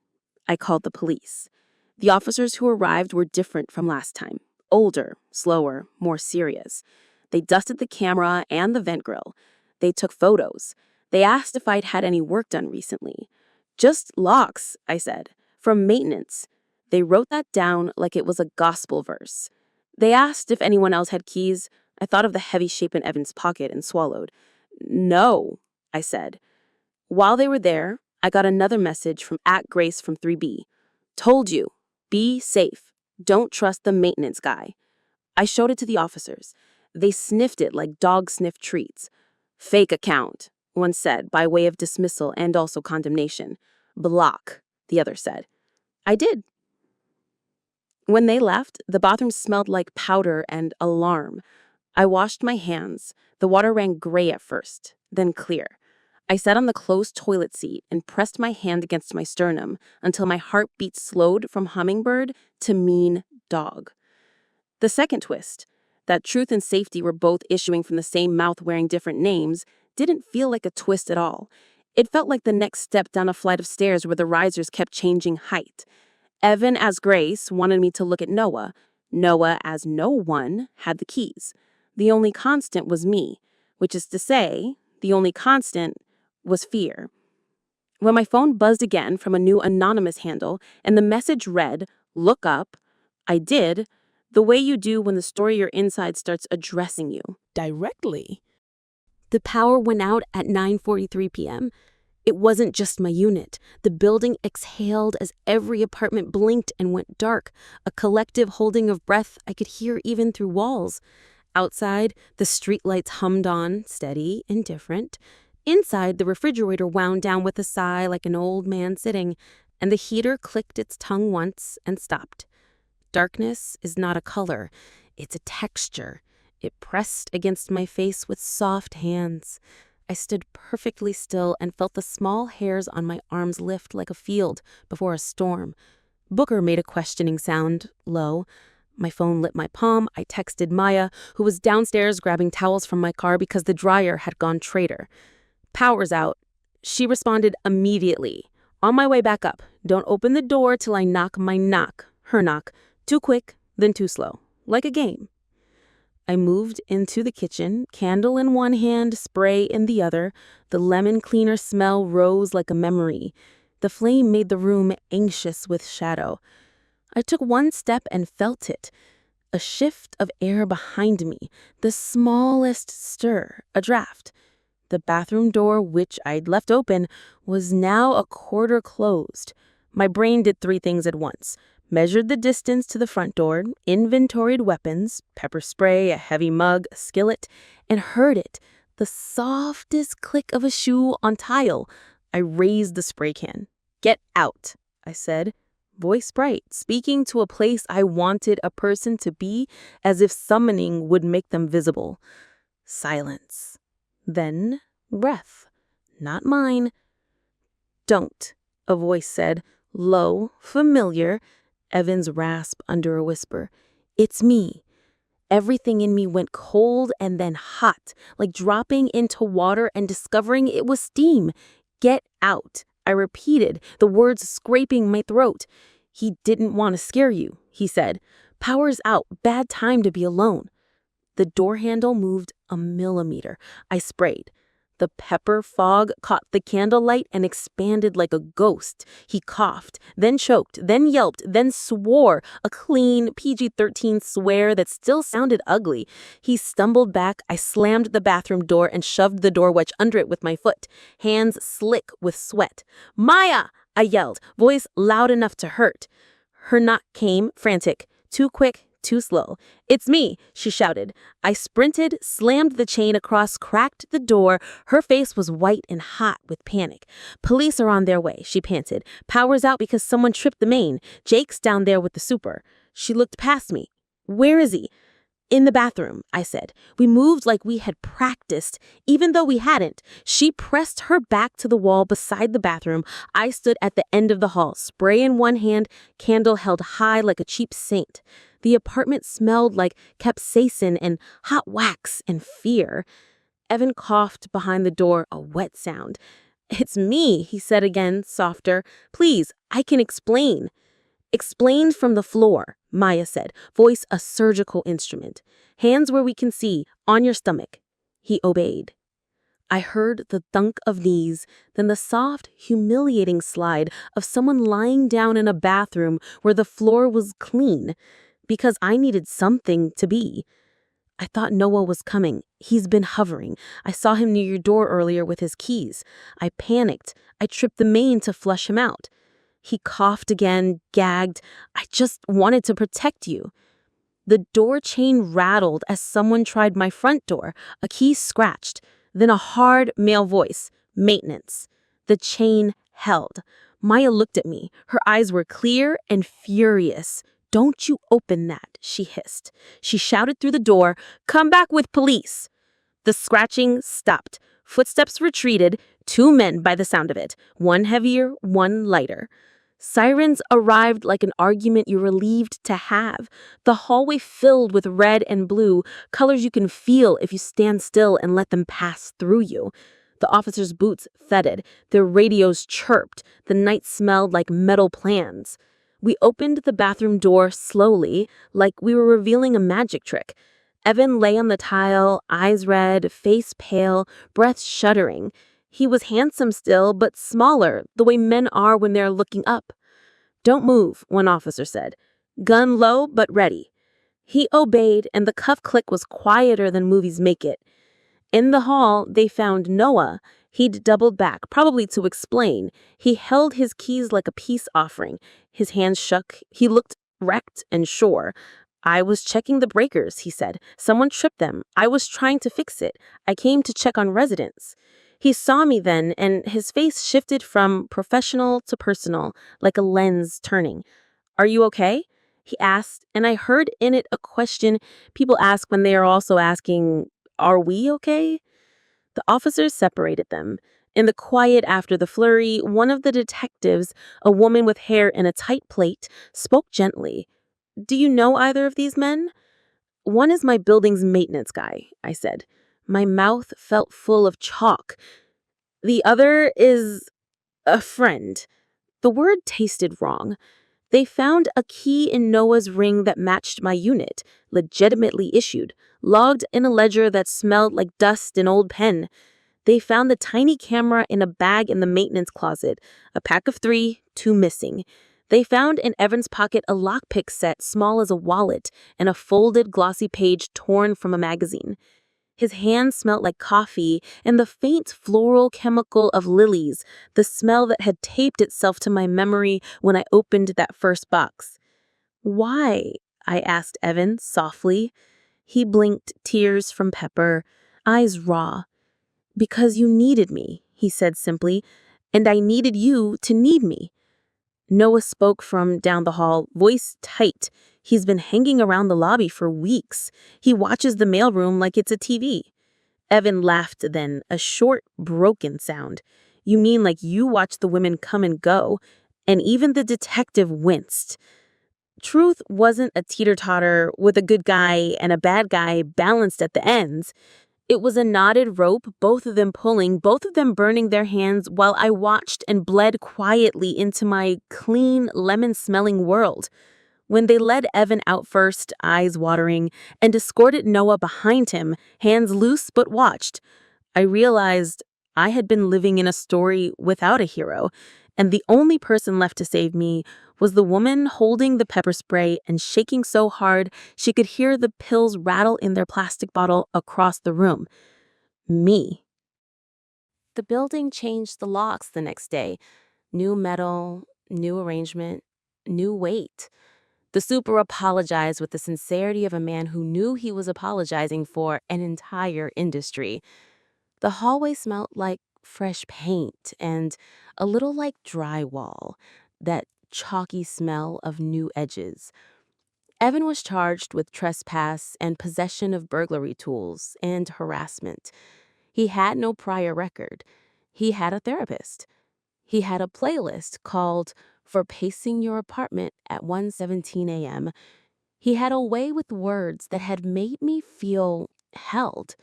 S2: I called the police. The officers who arrived were different from last time. Older, slower, more serious. They dusted the camera and the vent grill. They took photos. They asked if I'd had any work done recently. Just locks, I said, from maintenance. They wrote that down like it was a gospel verse. They asked if anyone else had keys. I thought of the heavy shape in Evan's pocket and swallowed. No, I said. While they were there, I got another message from @Grace from 3B. Told you, be safe. Don't trust the maintenance guy. I showed it to the officers. They sniffed it like dogs sniff treats. Fake account, one said, by way of dismissal and also condemnation. Block, the other said. I did. When they left, the bathroom smelled like powder and alarm. I washed my hands. The water ran gray at first, then clear. I sat on the closed toilet seat and pressed my hand against my sternum until my heartbeat slowed from hummingbird to mean dog. The second twist, that truth and safety were both issuing from the same mouth wearing different names, didn't feel like a twist at all. It felt like the next step down a flight of stairs where the risers kept changing height. Evan as Grace wanted me to look at Noah. Noah as no one had the keys. The only constant was me, which is to say, the only constant was fear. When my phone buzzed again from a new anonymous handle and the message read, "Look up," I did, the way you do when the story you're inside starts addressing you.
S1: Directly. The power went out at 9:43 p.m. It wasn't just my unit. The building exhaled as every apartment blinked and went dark, a collective holding of breath I could hear even through walls. Outside, the streetlights hummed on, steady, indifferent. Inside, the refrigerator wound down with a sigh like an old man sitting, and the heater clicked its tongue once and stopped. Darkness is not a color, it's a texture. It pressed against my face with soft hands. I stood perfectly still and felt the small hairs on my arms lift like a field before a storm. Booker made a questioning sound, low. My phone lit my palm. I texted Maya, who was downstairs grabbing towels from my car because the dryer had gone traitor. Power's out. She responded immediately. On my way back up. Don't open the door till I knock my knock. Her knock. Too quick, then too slow. Like a game. I moved into the kitchen, candle in one hand, spray in the other. The lemon cleaner smell rose like a memory. The flame made the room anxious with shadow. I took one step and felt it. A shift of air behind me, the smallest stir, a draft. The bathroom door, which I'd left open, was now a quarter closed. My brain did three things at once. Measured the distance to the front door, inventoried weapons, pepper spray, a heavy mug, a skillet, and heard it, the softest click of a shoe on tile. I raised the spray can. Get out, I said, voice bright, speaking to a place I wanted a person to be, as if summoning would make them visible. Silence. Then breath. Not mine. Don't, a voice said, low, familiar, Evan's rasp under a whisper. It's me. Everything in me went cold and then hot, like dropping into water and discovering it was steam. Get out, I repeated, the words scraping my throat. He didn't want to scare you, he said. Power's out, bad time to be alone. The door handle moved a millimeter. I sprayed. The pepper fog caught the candlelight and expanded like a ghost. He coughed, then choked, then yelped, then swore, a clean PG-13 swear that still sounded ugly. He stumbled back. I slammed the bathroom door and shoved the door wedge under it with my foot, hands slick with sweat. Maya! I yelled, voice loud enough to hurt. Her knock came, frantic, too quick, too slow. It's me, she shouted. I sprinted, slammed the chain across, cracked the door. Her face was white and hot with panic. Police are on their way, she panted. Power's out because someone tripped the main. Jake's down there with the super. She looked past me. Where is he? In the bathroom, I said. We moved like we had practiced, even though we hadn't. She pressed her back to the wall beside the bathroom. I stood at the end of the hall, spray in one hand, candle held high like a cheap saint. The apartment smelled like capsaicin and hot wax and fear. Evan coughed behind the door, a wet sound. It's me, he said again, softer. Please, I can explain. Explained from the floor, Maya said, voice a surgical instrument. Hands where we can see, on your stomach. He obeyed. I heard the thunk of knees, then the soft, humiliating slide of someone lying down in a bathroom where the floor was clean, because I needed something to be. I thought Noah was coming. He's been hovering. I saw him near your door earlier with his keys. I panicked. I tripped the main to flush him out. He coughed again, gagged. I just wanted to protect you. The door chain rattled as someone tried my front door. A key scratched. Then a hard male voice. Maintenance. The chain held. Maya looked at me. Her eyes were clear and furious. Don't you open that, she hissed. She shouted through the door, come back with police. The scratching stopped. Footsteps retreated. 2 men by the sound of it. One heavier, one lighter. Sirens arrived like an argument you're relieved to have. The hallway filled with red and blue, colors you can feel if you stand still and let them pass through you. The officers' boots thudded. Their radios chirped. The night smelled like metal plans. We opened the bathroom door slowly, like we were revealing a magic trick. Evan lay on the tile, eyes red, face pale, breath shuddering. He was handsome still, but smaller, the way men are when they're looking up. Don't move, one officer said. Gun low, but ready. He obeyed, and the cuff click was quieter than movies make it. In the hall, they found Noah. He'd doubled back, probably to explain. He held his keys like a peace offering. His hands shook. He looked wrecked and sure. I was checking the breakers, he said. Someone tripped them. I was trying to fix it. I came to check on residents. He saw me then, and his face shifted from professional to personal, like a lens turning. Are you okay? He asked, and I heard in it a question people ask when they are also asking, are we okay? The officers separated them. In the quiet after the flurry, one of the detectives, a woman with hair in a tight plait, spoke gently. Do you know either of these men? One is my building's maintenance guy, I said. My mouth felt full of chalk. The other is a friend. The word tasted wrong. They found a key in Noah's ring that matched my unit, legitimately issued, logged in a ledger that smelled like dust and old pen. They found the tiny camera in a bag in the maintenance closet, a pack of 3, 2 missing. They found in Evan's pocket a lockpick set small as a wallet and a folded glossy page torn from a magazine. His hands smelled like coffee and the faint floral chemical of lilies, the smell that had taped itself to my memory when I opened that first box. Why? I asked Evan softly. He blinked, tears from pepper, eyes raw. Because you needed me, he said simply, and I needed you to need me. Noah spoke from down the hall, voice tight. He's been hanging around the lobby for weeks. He watches the mailroom like it's a TV. Evan laughed then, a short, broken sound. You mean like you watch the women come and go? And even the detective winced.
S2: Truth wasn't a teeter-totter with a good guy and a bad guy balanced at the ends. It was a knotted rope, both of them pulling, both of them burning their hands while I watched and bled quietly into my clean, lemon-smelling world. When they led Evan out first, eyes watering, and escorted Noah behind him, hands loose but watched, I realized I had been living in a story without a hero, and the only person left to save me was the woman holding the pepper spray and shaking so hard she could hear the pills rattle in their plastic bottle across the room. Me.
S1: The building changed the locks the next day. New metal, new arrangement, new weight. The super apologized with the sincerity of a man who knew he was apologizing for an entire industry. The hallway smelled like fresh paint and a little like drywall, that chalky smell of new edges. Evan was charged with trespass and possession of burglary tools and harassment. He had no prior record. He had a therapist. He had a playlist called For Pacing Your Apartment at 1:17 a.m. He had a way with words that had made me feel held.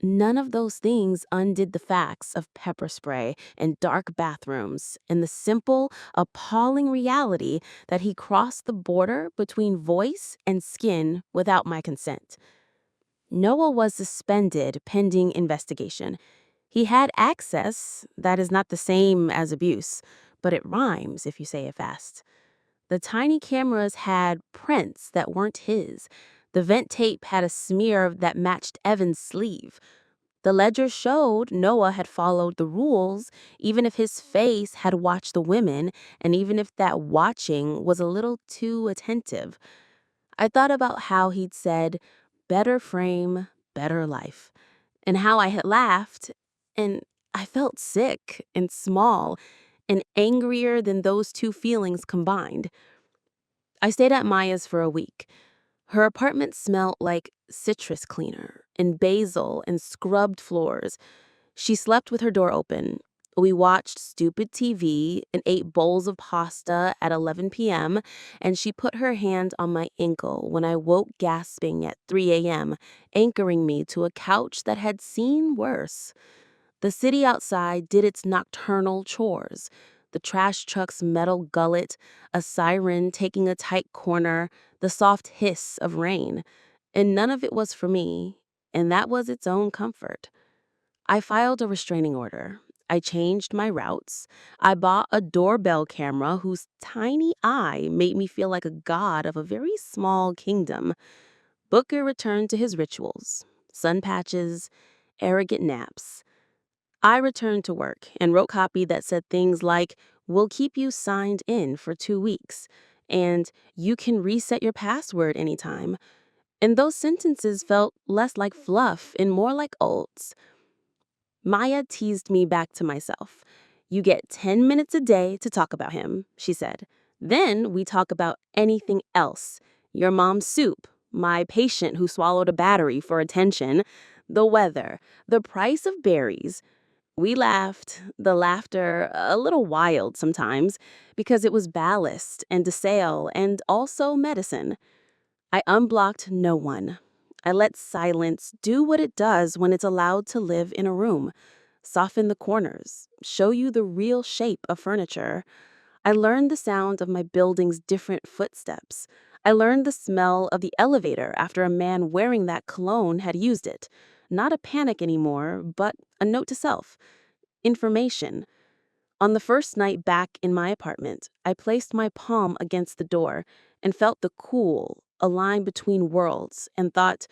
S1: None of those things undid the facts of pepper spray and dark bathrooms and the simple, appalling reality that he crossed the border between voice and skin without my consent. Noah was suspended pending investigation. He had access. That is not the same as abuse, but it rhymes if you say it fast. The tiny cameras had prints that weren't his. The vent tape had a smear that matched Evan's sleeve. The ledger showed Noah had followed the rules, even if his face had watched the women, and even if that watching was a little too attentive. I thought about how he'd said, better frame, better life, and how I had laughed, and I felt sick and small and angrier than those two feelings combined. I stayed at Maya's for a week. Her apartment smelled like citrus cleaner and basil and scrubbed floors. She slept with her door open. We watched stupid TV and ate bowls of pasta at 11 p.m., and she put her hand on my ankle when I woke gasping at 3 a.m., anchoring me to a couch that had seen worse. The city outside did its nocturnal chores. The trash truck's metal gullet, a siren taking a tight corner, the soft hiss of rain. And none of it was for me, and that was its own comfort. I filed a restraining order. I changed my routes. I bought a doorbell camera whose tiny eye made me feel like a god of a very small kingdom. Booker returned to his rituals, sun patches, arrogant naps. I returned to work and wrote copy that said things like, "We'll keep you signed in for 2 weeks," and "You can reset your password anytime." And those sentences felt less like fluff and more like oaths. Maya teased me back to myself. "You get 10 minutes a day to talk about him," she said. "Then we talk about anything else. Your mom's soup, my patient who swallowed a battery for attention, the weather, the price of berries." We laughed, the laughter a little wild sometimes, because it was ballast and DeSalle and also medicine. I unblocked no one. I let silence do what it does when it's allowed to live in a room. Soften the corners, show you the real shape of furniture. I learned the sound of my building's different footsteps. I learned the smell of the elevator after a man wearing that cologne had used it. Not a panic anymore, but a note to self. Information. On the first night back in my apartment, I placed my palm against the door and felt the cool, a line between worlds, and thought,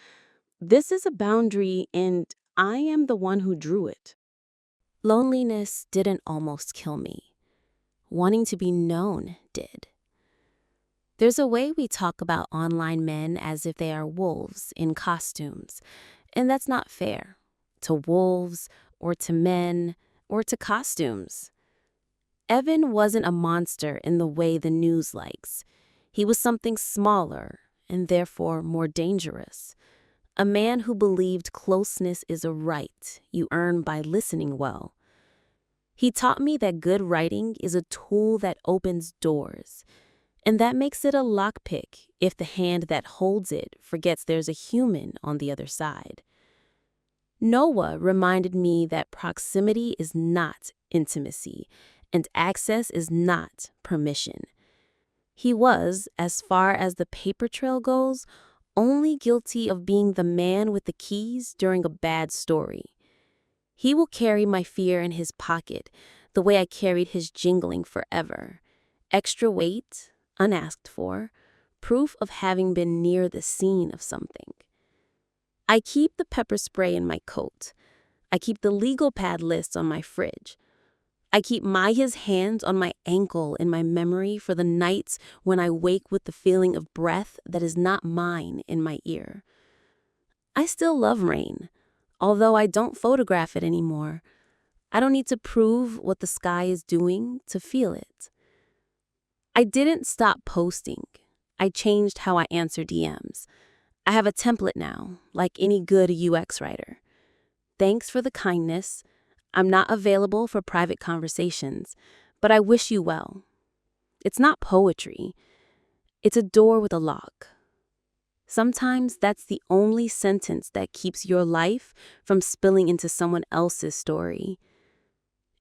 S1: this is a boundary and I am the one who drew it. Loneliness didn't almost kill me. Wanting to be known did. There's a way we talk about online men as if they are wolves in costumes, and that's not fair. To wolves, or to men, or to costumes. Evan wasn't a monster in the way the news likes. He was something smaller, and therefore more dangerous. A man who believed closeness is a right you earn by listening well. He taught me that good writing is a tool that opens doors. And that makes it a lockpick if the hand that holds it forgets there's a human on the other side. Noah reminded me that proximity is not intimacy, and access is not permission. He was, as far as the paper trail goes, only guilty of being the man with the keys during a bad story. He will carry my fear in his pocket, the way I carried his jingling forever. Extra weight, unasked for, proof of having been near the scene of something. I keep the pepper spray in my coat. I keep the legal pad lists on my fridge. I keep Maya's hands on my ankle in my memory for the nights when I wake with the feeling of breath that is not mine in my ear. I still love rain, although I don't photograph it anymore. I don't need to prove what the sky is doing to feel it. I didn't stop posting. I changed how I answer DMs. I have a template now, like any good UX writer. Thanks for the kindness. I'm not available for private conversations, but I wish you well. It's not poetry. It's a door with a lock. Sometimes that's the only sentence that keeps your life from spilling into someone else's story.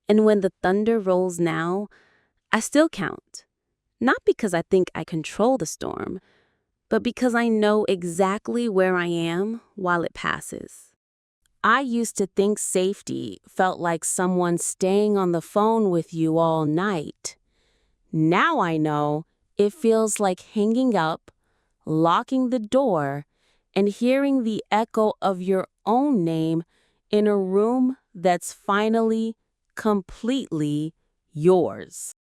S1: And when the thunder rolls now, I still count. Not because I think I control the storm, but because I know exactly where I am while it passes. I used to think safety felt like someone staying on the phone with you all night. Now I know it feels like hanging up, locking the door, and hearing the echo of your own name in a room that's finally, completely yours.